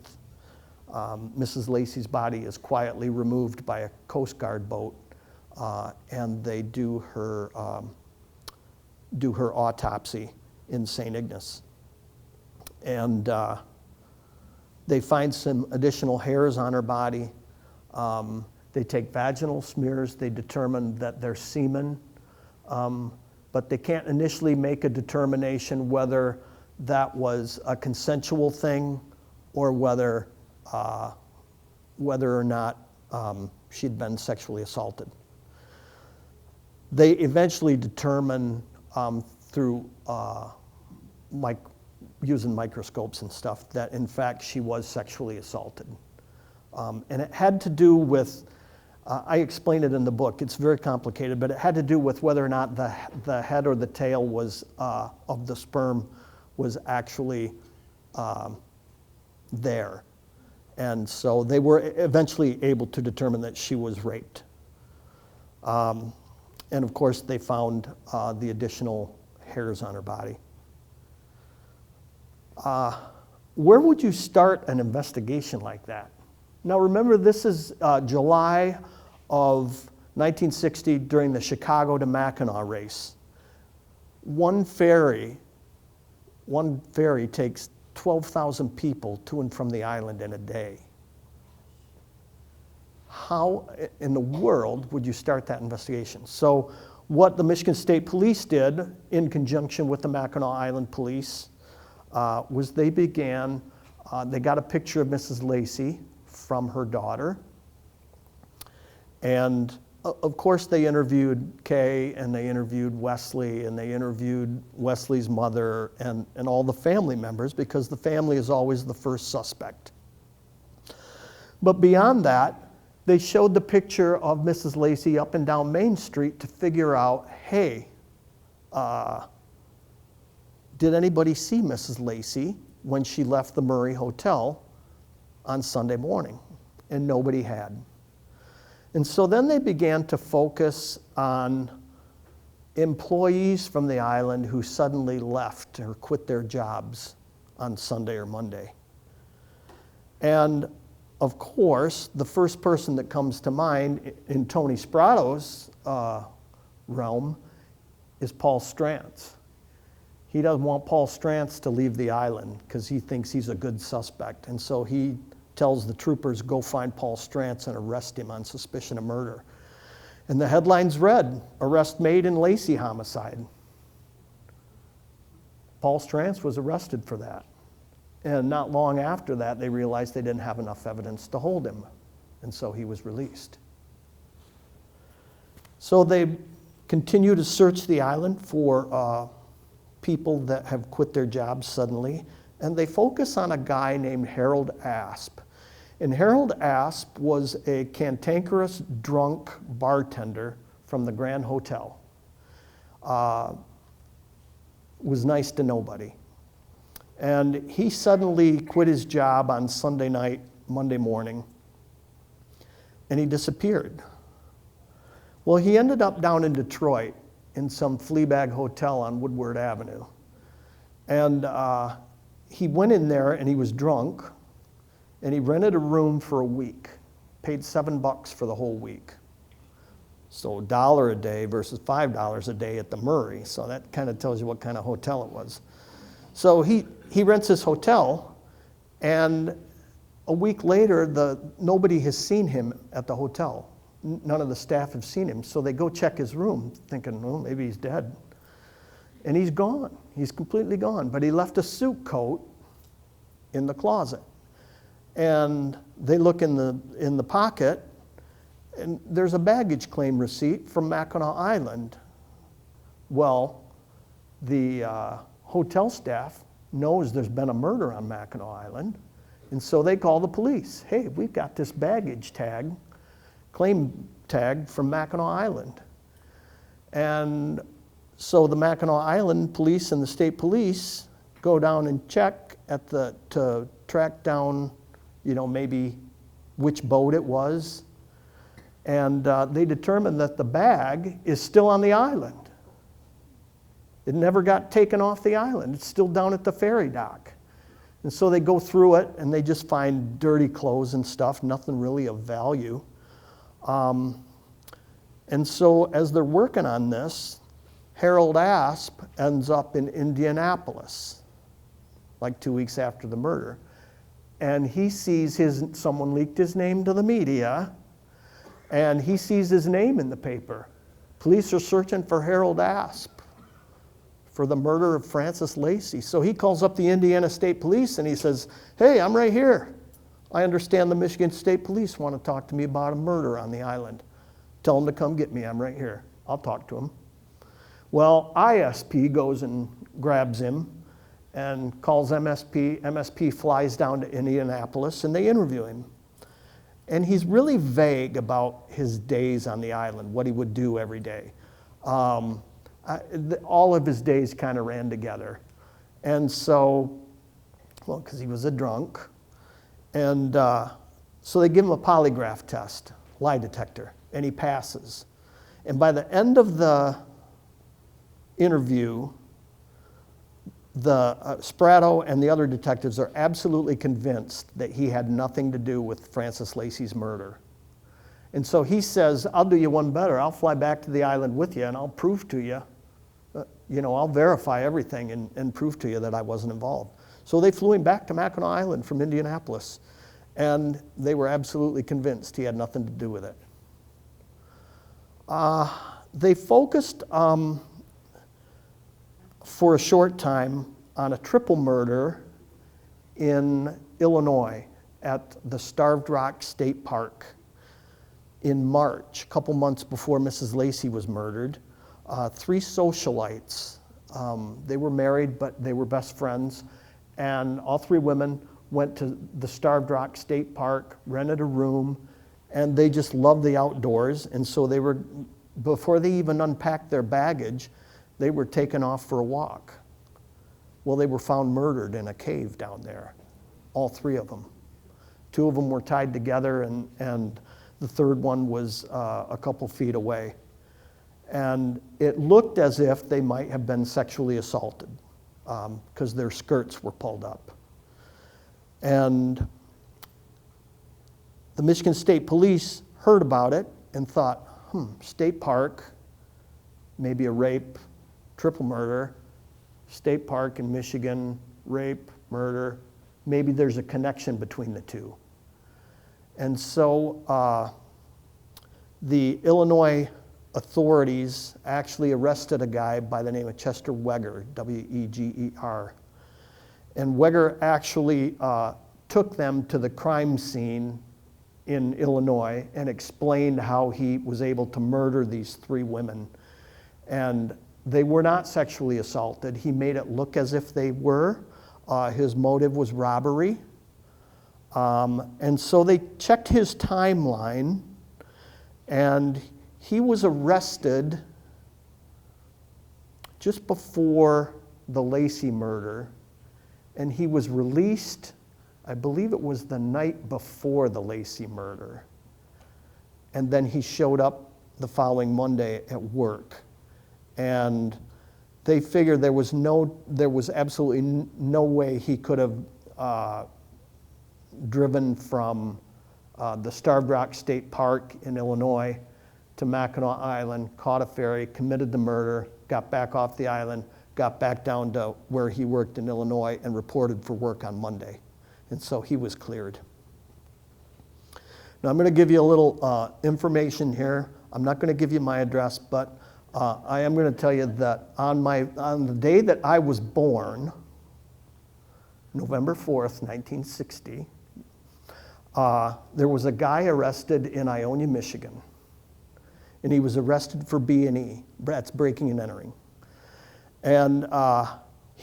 [SPEAKER 1] Mrs. Lacey's body is quietly removed by a Coast Guard boat, and they do her autopsy in St. Ignace. And they find some additional hairs on her body. They take vaginal smears. They determine that they're semen, but they can't initially make a determination whether that was a consensual thing or whether or not she'd been sexually assaulted. They eventually determine through using microscopes and stuff that in fact she was sexually assaulted. And it had to do with, I explain it in the book, it's very complicated, but it had to do with whether or not the head or the tail was of the sperm was actually there. And so they were eventually able to determine that she was raped. And of course they found the additional hairs on her body. Where would you start an investigation like that? Now remember, this is July of 1960 during the Chicago to Mackinac race. One ferry takes 12,000 people to and from the island in a day. How in the world would you start that investigation? So what the Michigan State Police did in conjunction with the Mackinac Island Police was they got a picture of Mrs. Lacey from her daughter. And of course they interviewed Kay, and they interviewed Wesley, and they interviewed Wesley's mother and all the family members, because the family is always the first suspect. But beyond that, they showed the picture of Mrs. Lacey up and down Main Street to figure out, hey, did anybody see Mrs. Lacey when she left the Murray Hotel on Sunday morning? And nobody had. And so then they began to focus on employees from the island who suddenly left or quit their jobs on Sunday or Monday. And of course, the first person that comes to mind in Tony Sprato's realm is Paul Strantz. He doesn't want Paul Strantz to leave the island because he thinks he's a good suspect. And so he tells the troopers, go find Paul Strantz and arrest him on suspicion of murder. And the headlines read, arrest made in Lacey homicide. Paul Strantz was arrested for that. And not long after that, they realized they didn't have enough evidence to hold him. And so he was released. So they continue to search the island for people that have quit their jobs suddenly. And they focus on a guy named Harold Asp. And Harold Asp was a cantankerous, drunk bartender from the Grand Hotel. Was nice to nobody. And he suddenly quit his job on Sunday night, Monday morning, and he disappeared. Well, he ended up down in Detroit in some Fleabag hotel on Woodward Avenue. And he went in there and he was drunk, and he rented a room for a week, paid $7 for the whole week. So $1 a day versus $5 a day at the Murray. So that kind of tells you what kind of hotel it was. So he rents his hotel, and a week later, nobody has seen him at the hotel. None of the staff have seen him. So they go check his room, thinking, well, maybe he's dead. And he's gone. He's completely gone. But he left a suit coat in the closet. And they look in the pocket, and there's a baggage claim receipt from Mackinac Island. Well, the hotel staff knows there's been a murder on Mackinac Island, And so they call the police. Hey, we've got this baggage tag, claim tag from Mackinac Island. And so the Mackinac Island police and the state police go down and check to track down, maybe which boat it was. And they determined that the bag is still on the island. It never got taken off the island. It's still down at the ferry dock. And so they go through it and they just find dirty clothes and stuff, nothing really of value. And so as they're working on this, Harold Asp ends up in Indianapolis, like 2 weeks after the murder. And he sees someone leaked his name to the media, and he sees his name in the paper. Police are searching for Harold Asp for the murder of Frances Lacey. So he calls up the Indiana State Police and he says, hey, I'm right here. I understand the Michigan State Police want to talk to me about a murder on the island. Tell them to come get me, I'm right here. I'll talk to them. Well, ISP goes and grabs him and calls MSP. MSP flies down to Indianapolis and they interview him. And he's really vague about his days on the island, what he would do every day. All of his days kind of ran together. And so, because he was a drunk. And so they give him a polygraph test, lie detector, and he passes. And by the end of the interview, the Sprato and the other detectives are absolutely convinced that he had nothing to do with Frances Lacey's murder. And so he says, I'll do you one better. I'll fly back to the island with you and I'll prove to you, I'll verify everything and prove to you that I wasn't involved. So they flew him back to Mackinac Island from Indianapolis, and they were absolutely convinced he had nothing to do with it. They focused for a short time on a triple murder in Illinois at the Starved Rock State Park in March, a couple months before Mrs. Lacey was murdered. 3 socialites. They were married, but they were best friends. And all 3 women went to the Starved Rock State Park, rented a room, and they just loved the outdoors. And so they were, before they even unpacked their baggage, they were taken off for a walk. Well, they were found murdered in a cave down there, all 3 of them. 2 of them were tied together, and the third one was a couple feet away. And it looked as if they might have been sexually assaulted because their skirts were pulled up. And the Michigan State Police heard about it and thought, State Park, maybe a rape, triple murder, State Park in Michigan, rape, murder, maybe there's a connection between the two. And so the Illinois authorities actually arrested a guy by the name of Chester Weger, W-E-G-E-R. And Weger actually took them to the crime scene in Illinois and explained how he was able to murder these 3 women. And they were not sexually assaulted. He made it look as if they were. His motive was robbery. And so they checked his timeline, and he was arrested just before the Lacey murder, and he was released, I believe it was the night before the Lacey murder. And then he showed up the following Monday at work. And they figured there was absolutely no way he could have driven from the Starved Rock State Park in Illinois to Mackinac Island, caught a ferry, committed the murder, got back off the island, got back down to where he worked in Illinois and reported for work on Monday. And so he was cleared. Now I'm going to give you a little information here. I'm not going to give you my address, but I am going to tell you that on the day that I was born, November 4th, 1960, there was a guy arrested in Ionia, Michigan. And he was arrested for B&E, that's breaking and entering. And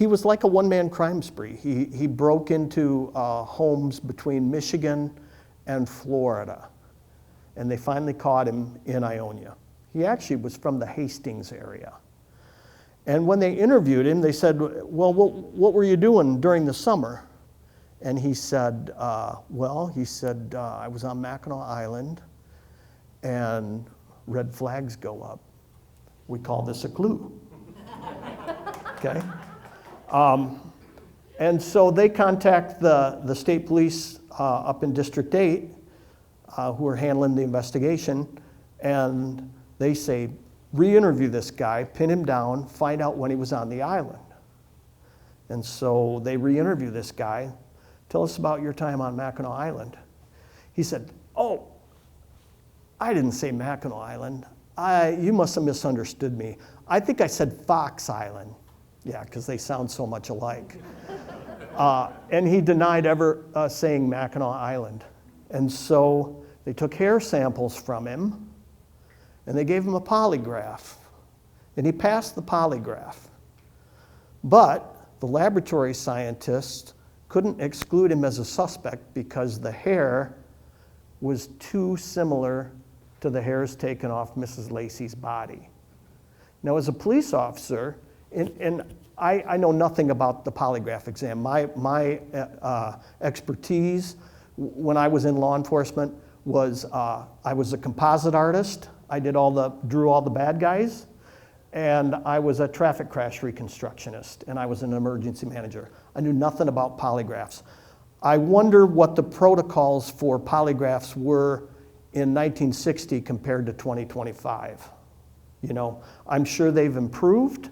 [SPEAKER 1] he was like a one-man crime spree. He broke into homes between Michigan and Florida, and they finally caught him in Ionia. He actually was from the Hastings area. And when they interviewed him, they said, well, what were you doing during the summer? And he said, I was on Mackinac Island, and red flags go up. We call this a clue. Okay? And so they contact the state police up in District 8 who are handling the investigation, and they say, re-interview this guy, pin him down, find out when he was on the island. And so they re-interview this guy. Tell us about your time on Mackinac Island. He said, oh, I didn't say Mackinac Island. You must have misunderstood me. I think I said Fox Island. Yeah, because they sound so much alike. And he denied ever saying Mackinac Island. And so they took hair samples from him, and they gave him a polygraph. And he passed the polygraph. But the laboratory scientists couldn't exclude him as a suspect because the hair was too similar to the hairs taken off Mrs. Lacey's body. Now, as a police officer, and I know nothing about the polygraph exam. My expertise when I was in law enforcement was I was a composite artist. I drew all the bad guys, and I was a traffic crash reconstructionist, and I was an emergency manager. I knew nothing about polygraphs. I wonder what the protocols for polygraphs were in 1960 compared to 2025. You know, I'm sure they've improved.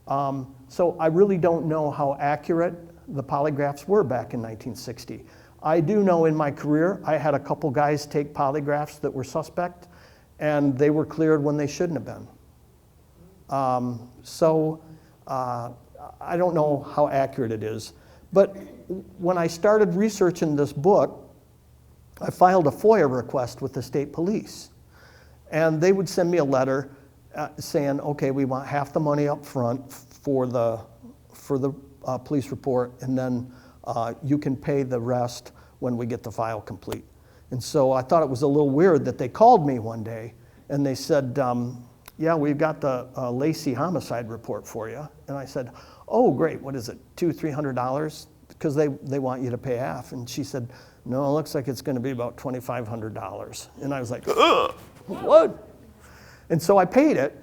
[SPEAKER 1] So I really don't know how accurate the polygraphs were back in 1960. I do know in my career, I had a couple guys take polygraphs that were suspect, and they were cleared when they shouldn't have been. I don't know how accurate it is. But when I started researching this book, I filed a FOIA request with the state police. And they would send me a letter saying, okay, we want half the money up front for the police report, and then you can pay the rest when we get the file complete. And so I thought it was a little weird that they called me one day and they said, yeah, we've got the Lacey homicide report for you. And I said, oh, great, what is it, $200-300? Because they want you to pay half. And she said, no, it looks like it's going to be about $2,500. And I was like, ugh, what? And so I paid it,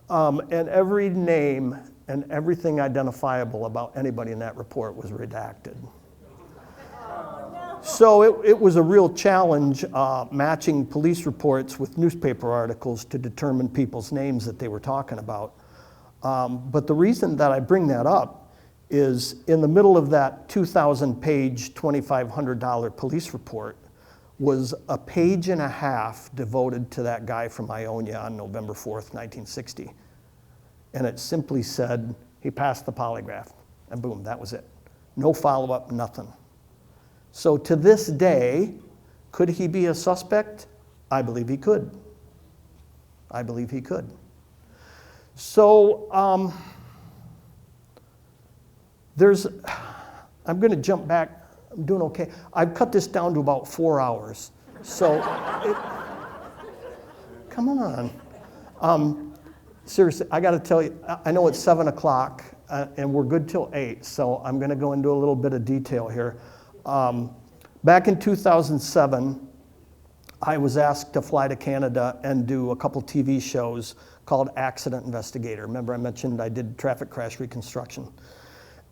[SPEAKER 1] and every name and everything identifiable about anybody in that report was redacted. So it was a real challenge matching police reports with newspaper articles to determine people's names that they were talking about. But the reason that I bring that up is in the middle of that 2,000-page, $2,500 police report was a page and a half devoted to that guy from Ionia on November 4th, 1960. And it simply said, he passed the polygraph, and boom, that was it. No follow-up, nothing. So to this day, could he be a suspect? I believe he could. I believe he could. So I'm going to jump back. I'm doing okay. I've cut this down to about 4 hours. So, come on. Seriously, I got to tell you, I know it's 7 o'clock and we're good till 8, so I'm going to go into a little bit of detail here. Back in 2007, I was asked to fly to Canada and do a couple TV shows called Accident Investigator. Remember I mentioned I did traffic crash reconstruction.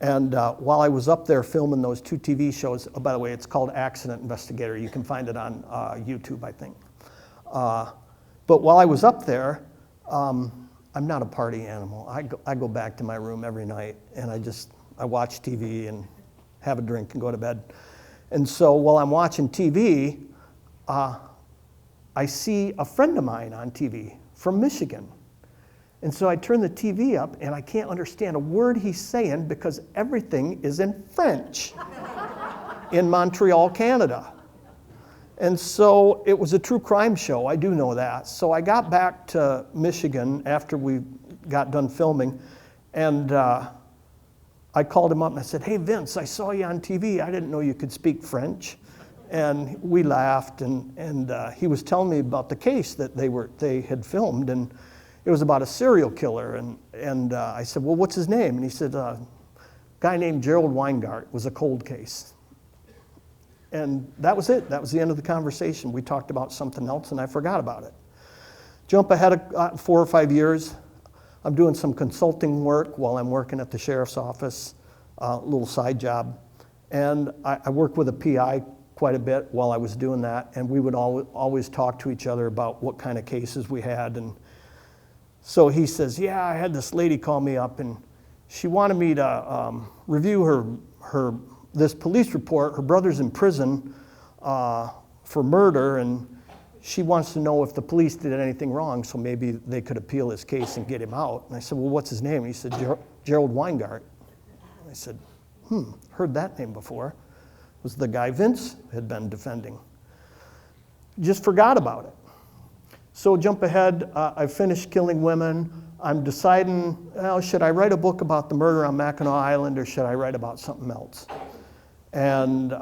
[SPEAKER 1] And while I was up there filming those 2 TV shows, oh, by the way, it's called Accident Investigator. You can find it on YouTube, I think. But while I was up there, I'm not a party animal. I go back to my room every night and I watch TV and have a drink and go to bed. And so while I'm watching TV, I see a friend of mine on TV from Michigan. And so I turn the TV up and I can't understand a word he's saying because everything is in French in Montreal, Canada. And so it was a true crime show, I do know that. So I got back to Michigan after we got done filming, and I called him up and I said, "Hey, Vince, I saw you on TV. I didn't know you could speak French." And we laughed, and he was telling me about the case that they had filmed, and it was about a serial killer. And I said, "Well, what's his name?" And he said, "A guy named Gerald Weingart. It was a cold case." And that was it. That was the end of the conversation. We talked about something else, and I forgot about it. Jump ahead 4 or 5 years. I'm doing some consulting work while I'm working at the sheriff's office, a little side job. And I worked with a PI quite a bit while I was doing that, and we would always talk to each other about what kind of cases we had. And so he says, "Yeah, I had this lady call me up, and she wanted me to review this police report. Her brother's in prison for murder, and she wants to know if the police did anything wrong, so maybe they could appeal his case and get him out." And I said, "Well, what's his name?" And he said, "Gerald Weingart." I said, heard that name before. It was the guy Vince had been defending. Just forgot about it. So jump ahead, I finished Killing Women. I'm deciding, should I write a book about the murder on Mackinac Island, or should I write about something else? And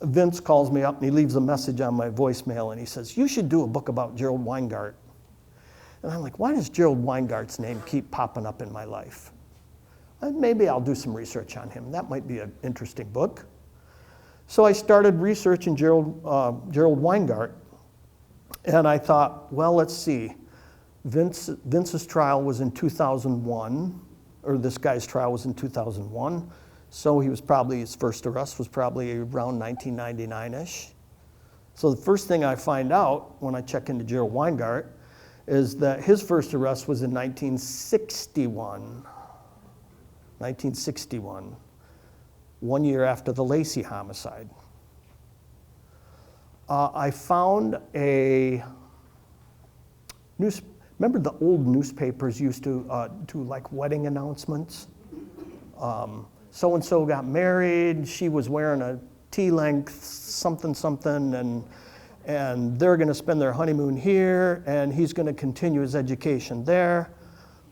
[SPEAKER 1] Vince calls me up and he leaves a message on my voicemail and he says, "You should do a book about Gerald Weingart." And I'm like, why does Gerald Weingart's name keep popping up in my life? Maybe I'll do some research on him. That might be an interesting book. So I started researching Gerald Weingart, and I thought, well, let's see. Vince's trial was in 2001, or this guy's trial was in 2001. So his first arrest was probably around 1999-ish. So the first thing I find out when I check into Gerald Weingart is that his first arrest was in 1961. 1961, 1 year after the Lacey homicide. I found remember the old newspapers used to do like wedding announcements? So-and-so got married, she was wearing a T-length something, and they're gonna spend their honeymoon here, and he's gonna continue his education there.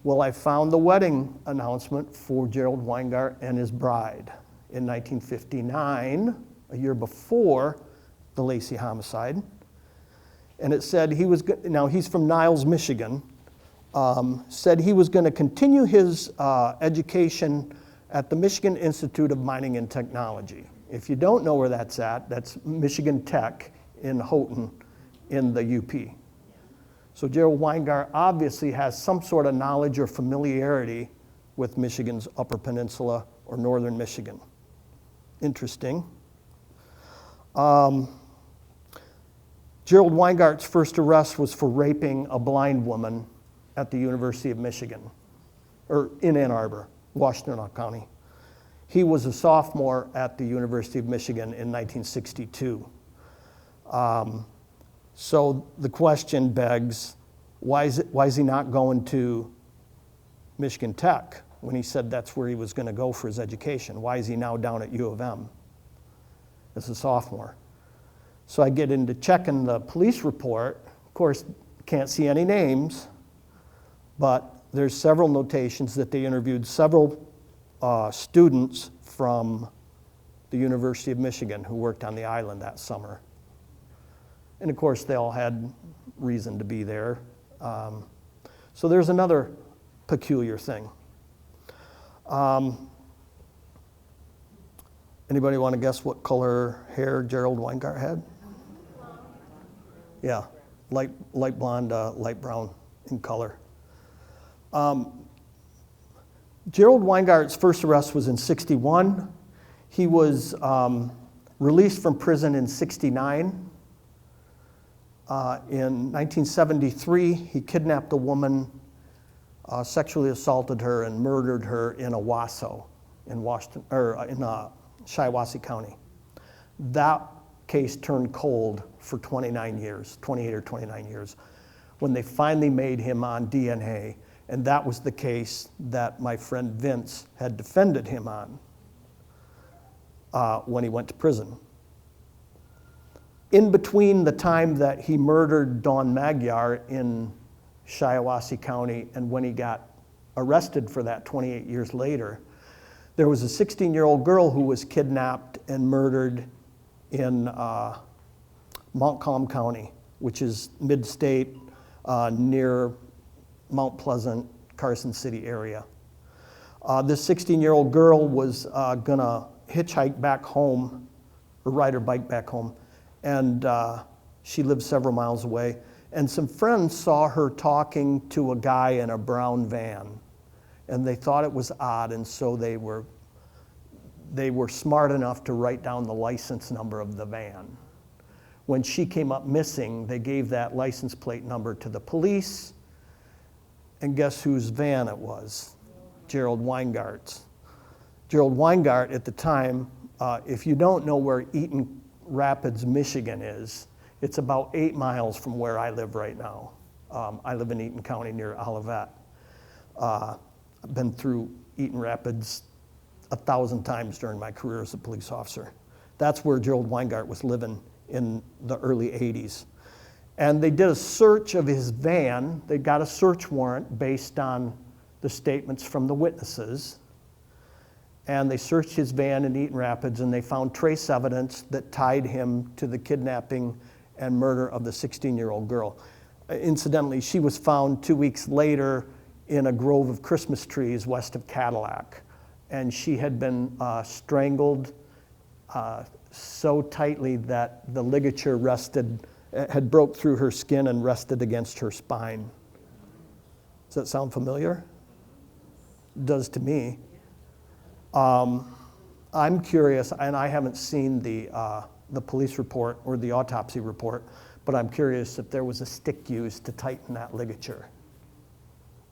[SPEAKER 1] Well, I found the wedding announcement for Gerald Weingart and his bride in 1959, a year before the Lacey homicide. And it said he's from Niles, Michigan, said he was gonna continue his education at the Michigan Institute of Mining and Technology. If you don't know where that's at, that's Michigan Tech in Houghton in the UP. So Gerald Weingart obviously has some sort of knowledge or familiarity with Michigan's Upper Peninsula or Northern Michigan. Interesting. Gerald Weingart's first arrest was for raping a blind woman at the University of Michigan, or in Ann Arbor, Washtenaw County. He was a sophomore at the University of Michigan in 1962. So the question begs, why is he not going to Michigan Tech when he said that's where he was going to go for his education? Why is he now down at U of M as a sophomore? So I get into checking the police report. Of course, can't see any names, but there's several notations that they interviewed several students from the University of Michigan who worked on the island that summer. And of course, they all had reason to be there. So there's another peculiar thing. Anybody want to guess what color hair Gerald Weingart had? Yeah, light blonde, light brown in color. Gerald Weingart's first arrest was in 61. He was released from prison in 69. In 1973, he kidnapped a woman, sexually assaulted her, and murdered her in Owasso, in Shiawassee County. That case turned cold for 28 or 29 years, when they finally made him on DNA, and that was the case that my friend Vince had defended him on when he went to prison. In between the time that he murdered Dawn Magyar in Shiawassee County and when he got arrested for that 28 years later, There was a 16-year-old girl who was kidnapped and murdered in Montcalm County, which is mid-state near Mount Pleasant, Carson City area. This 16-year-old girl was gonna hitchhike back home, or ride her bike back home, and she lived several miles away. And some friends saw her talking to a guy in a brown van, and they thought it was odd, and so they were smart enough to write down the license number of the van. When she came up missing, they gave that license plate number to the police, and guess whose van it was? Gerald Weingart's. Gerald Weingart at the time, if you don't know where Eaton Rapids, Michigan is, it's about 8 miles from where I live right now. I live in Eaton County near Olivet. I've been through Eaton Rapids 1,000 times during my career as a police officer. That's where Gerald Weingart was living in the early 80s. And they did a search of his van. They got a search warrant based on the statements from the witnesses. And they searched his van in Eaton Rapids, and they found trace evidence that tied him to the kidnapping and murder of the 16-year-old girl. Incidentally, she was found 2 weeks later in a grove of Christmas trees west of Cadillac. And she had been strangled so tightly that the ligature had broke through her skin and rested against her spine. Does that sound familiar? It does to me. I'm curious, and I haven't seen the police report or the autopsy report, but I'm curious if there was a stick used to tighten that ligature.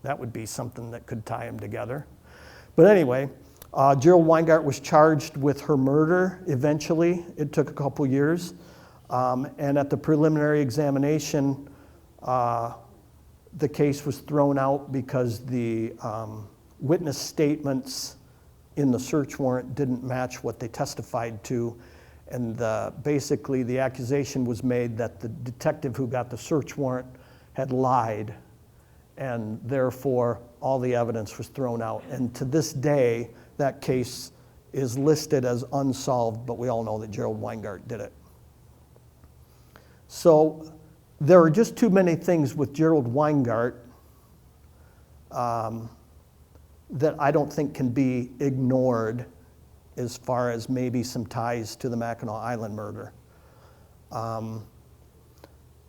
[SPEAKER 1] That would be something that could tie them together. But anyway, Gerald Weingart was charged with her murder eventually. It took a couple years. And at the preliminary examination, the case was thrown out because the witness statements in the search warrant didn't match what they testified to. And basically the accusation was made that the detective who got the search warrant had lied, and therefore all the evidence was thrown out. And to this day, that case is listed as unsolved, but we all know that Gerald Weingart did it. So there are just too many things with Gerald Weingart that I don't think can be ignored as far as maybe some ties to the Mackinac Island murder.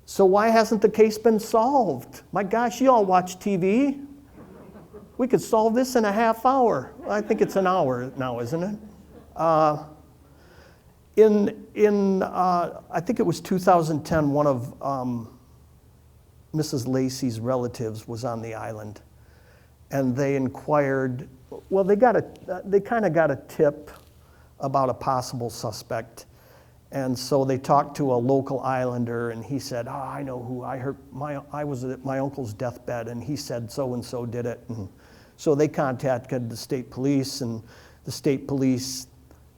[SPEAKER 1] So why hasn't the case been solved? My gosh, you all watch TV. We could solve this in a half hour. I think it's an hour now, isn't it? I think it was 2010, one of Mrs. Lacey's relatives was on the island, and they inquired. Well, they kind of got a tip about a possible suspect, and so they talked to a local islander, and he said, "Oh, I know who. I was at my uncle's deathbed, and he said so and so did it." And so they contacted the state police, and the state police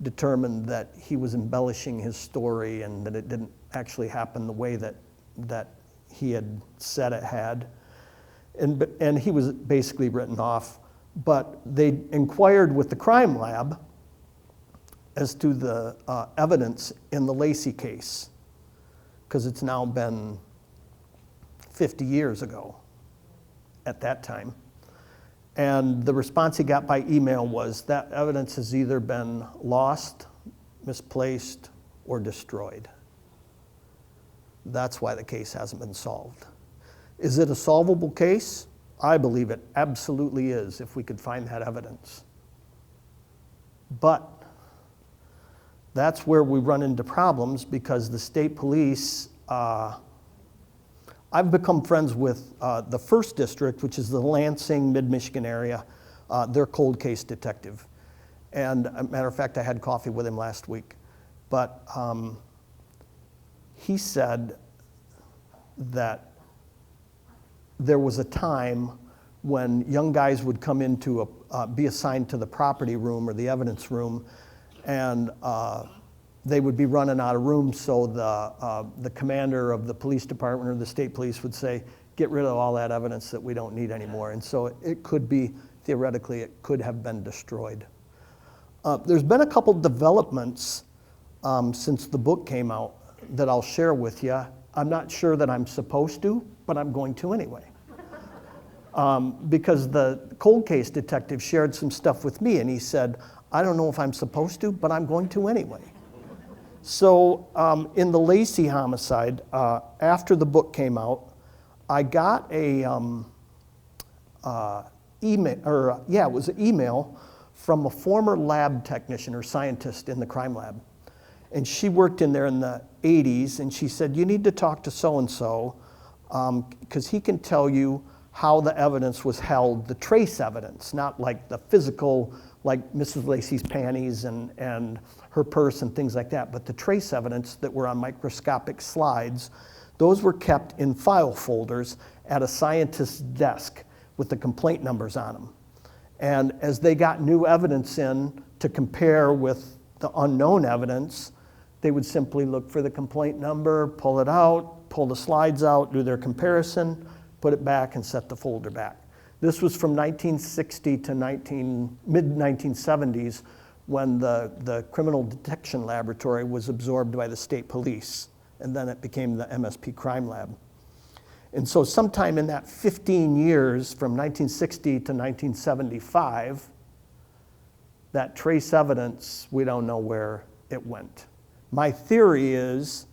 [SPEAKER 1] determined that he was embellishing his story and that it didn't actually happen the way that he had said it had. And he was basically written off. But they inquired with the crime lab as to the evidence in the Lacey case, because it's now been 50 years ago at that time. And the response he got by email was that evidence has either been lost, misplaced, or destroyed. That's why the case hasn't been solved. Is it a solvable case? I believe it absolutely is if we could find that evidence. But that's where we run into problems, because the state police, I've become friends with the 1st District, which is the Lansing, Mid-Michigan area, their cold case detective. And a matter of fact, I had coffee with him last week. But he said that there was a time when young guys would come in to be assigned to the property room or the evidence room, and they would be running out of room, so the commander of the police department or the state police would say, "Get rid of all that evidence that we don't need anymore." And so it could be, theoretically, it could have been destroyed. There's been a couple developments since the book came out that I'll share with you. I'm not sure that I'm supposed to, but I'm going to anyway. Because the cold case detective shared some stuff with me, and he said, I don't know if I'm supposed to, but I'm going to anyway. So in the Lacey homicide, after the book came out, I got a it was an email from a former lab technician or scientist in the crime lab. And she worked in there in the 80s, and she said, you need to talk to so-and-so, because he can tell you how the evidence was held, the trace evidence, not like the physical, like Mrs. Lacey's panties and her purse and things like that, but the trace evidence that were on microscopic slides, those were kept in file folders at a scientist's desk with the complaint numbers on them. And as they got new evidence in to compare with the unknown evidence, they would simply look for the complaint number, pull it out, pull the slides out, do their comparison, put it back, and set the folder back. This was from 1960 to mid-1970s when the Criminal Detection Laboratory was absorbed by the state police, and then it became the MSP Crime Lab. And so sometime in that 15 years, from 1960 to 1975, that trace evidence, we don't know where it went. My theory is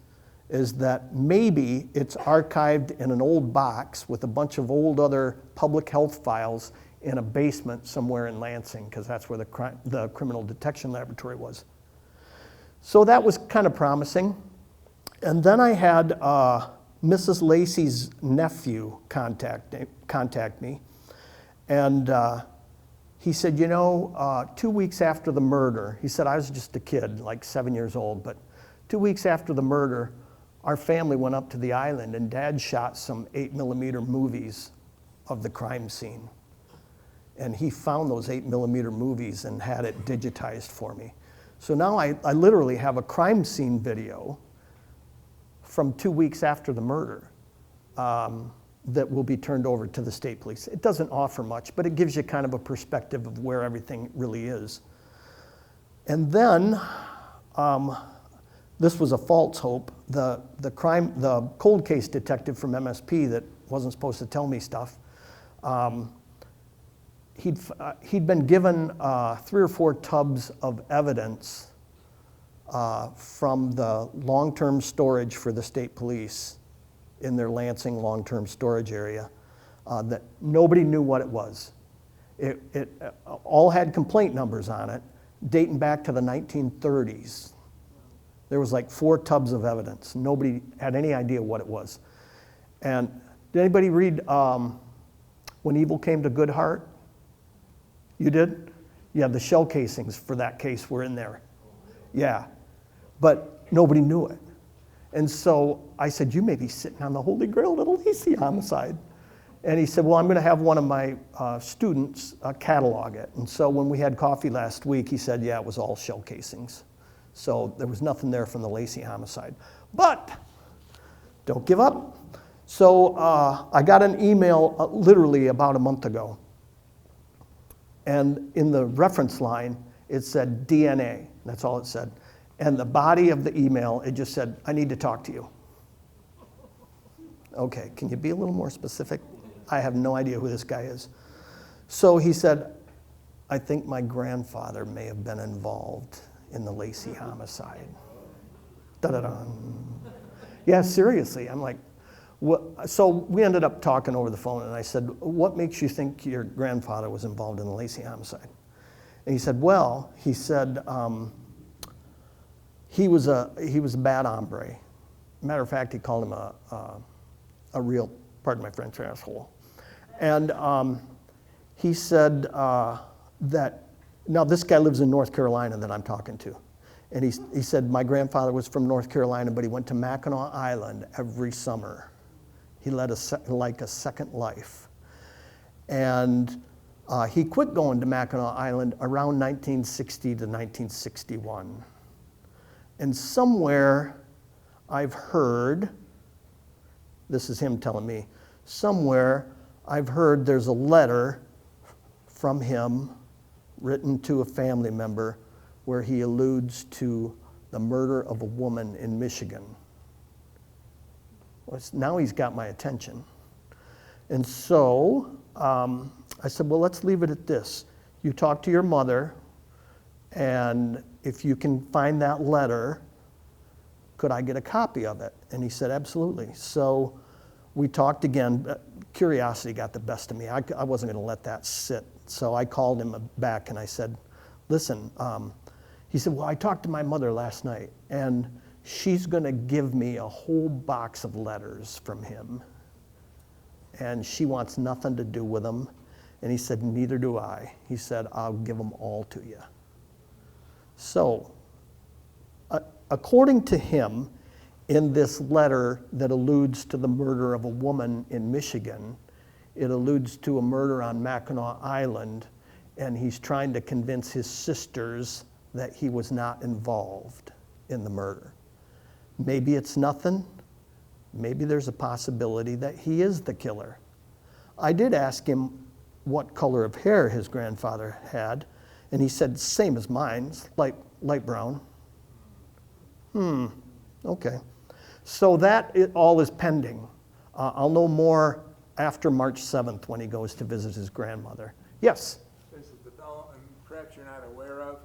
[SPEAKER 1] that maybe it's archived in an old box with a bunch of old other public health files in a basement somewhere in Lansing, because that's where the Criminal Detection Laboratory was. So that was kind of promising. And then I had Mrs. Lacey's nephew contact me, and he said, 2 weeks after the murder, he said, I was just a kid, like 7 years old, but 2 weeks after the murder, our family went up to the island, and Dad shot some 8mm movies of the crime scene. And he found those 8mm movies and had it digitized for me. So now I literally have a crime scene video from 2 weeks after the murder that will be turned over to the state police. It doesn't offer much, but it gives you kind of a perspective of where everything really is. And then, this was a false hope. The cold case detective from MSP that wasn't supposed to tell me stuff, he'd been given 3 or 4 tubs of evidence from the long-term storage for the state police in their Lansing long-term storage area that nobody knew what it was. It all had complaint numbers on it dating back to the 1930s. There was like 4 tubs of evidence. Nobody had any idea what it was. And did anybody read When Evil Came to Good Heart? You did? Yeah, the shell casings for that case were in there. Yeah, but nobody knew it. And so I said, you may be sitting on the Holy Grail of the Lacey homicide. And he said, well, I'm going to have one of my students catalog it. And so when we had coffee last week, he said, yeah, it was all shell casings. So there was nothing there from the Lacey homicide. But don't give up. So I got an email literally about a month ago. And in the reference line, it said DNA. That's all it said. And the body of the email, it just said, I need to talk to you. Okay, can you be a little more specific? I have no idea who this guy is. So he said, I think my grandfather may have been involved in the Lacey homicide. Da-da-da. Yeah, seriously. I'm like, what? So we ended up talking over the phone, and I said, what makes you think your grandfather was involved in the Lacey homicide? And he said, well, he said, he was a bad hombre. Matter of fact, he called him a real, pardon my French, asshole. And he said that, now this guy lives in North Carolina that I'm talking to. And he said, my grandfather was from North Carolina, but he went to Mackinac Island every summer. He led a second life. And he quit going to Mackinac Island around 1960 to 1961. And somewhere I've heard, this is him telling me, somewhere I've heard there's a letter from him written to a family member where he alludes to the murder of a woman in Michigan. Well, now he's got my attention. And so I said, well, let's leave it at this. You talk to your mother, and if you can find that letter, could I get a copy of it? And he said, absolutely. So we talked again. Curiosity got the best of me. I wasn't going to let that sit. So I called him back and I said, listen, he said, well, I talked to my mother last night, and she's going to give me a whole box of letters from him, and she wants nothing to do with them. And he said, neither do I. He said, I'll give them all to you. So, according to him, in this letter that alludes to the murder of a woman in Michigan, it alludes to a murder on Mackinac Island, and he's trying to convince his sisters that he was not involved in the murder. Maybe it's nothing. Maybe there's a possibility that he is the killer. I did ask him what color of hair his grandfather had, and he said, same as mine, light brown. Okay. So that all is pending. I'll know more after March 7th when he goes to visit his grandmother. Yes?
[SPEAKER 2] There's a development perhaps you're not aware of.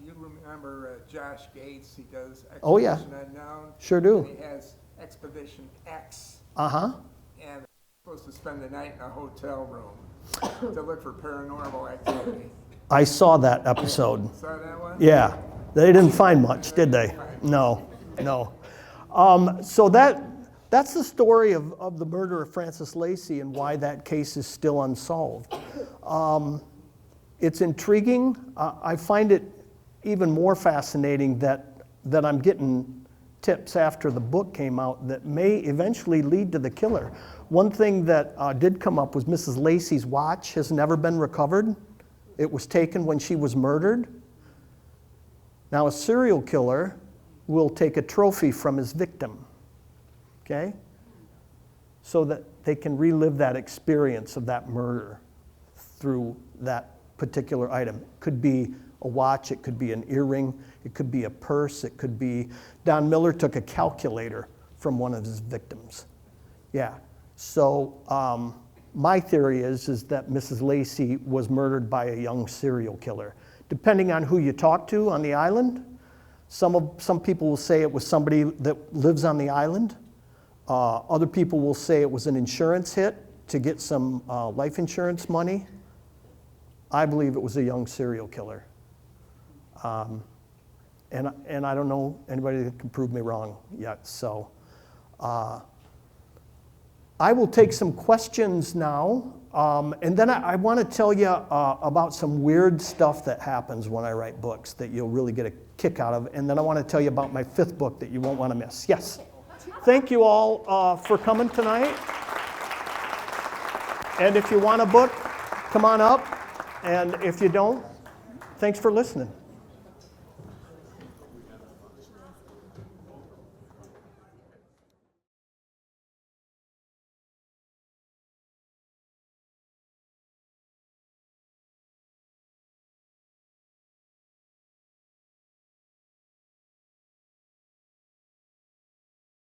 [SPEAKER 2] You remember Josh Gates? He does Expedition
[SPEAKER 1] Oh, yeah.
[SPEAKER 2] Unknown.
[SPEAKER 1] Sure do.
[SPEAKER 2] And he has Expedition X.
[SPEAKER 1] Uh-huh.
[SPEAKER 2] And they're supposed to spend the night in a hotel room to look for paranormal activity.
[SPEAKER 1] I saw that episode.
[SPEAKER 2] Saw that one?
[SPEAKER 1] Yeah. They didn't find much, did they? No. So that's the story of the murder of Francis Lacey and why that case is still unsolved. It's intriguing. I find it even more fascinating that I'm getting tips after the book came out that may eventually lead to the killer. One thing that did come up was Mrs. Lacey's watch has never been recovered. It was taken when she was murdered. Now, a serial killer will take a trophy from his victim, okay? So that they can relive that experience of that murder through that particular item. It could be a watch, it could be an earring, it could be a purse, it could be... Don Miller took a calculator from one of his victims. Yeah, so my theory is that Mrs. Lacey was murdered by a young serial killer. Depending on who you talk to on the island, some people will say it was somebody that lives on the island. Other people will say it was an insurance hit to get some life insurance money. I believe it was a young serial killer. And I don't know anybody that can prove me wrong yet. So I will take some questions now. And then I want to tell you about some weird stuff that happens when I write books that you'll really get a kick out of. And then I want to tell you about my 5th book that you won't want to miss. Yes. Thank you all for coming tonight. And if you want a book, come on up. And if you don't, thanks for listening.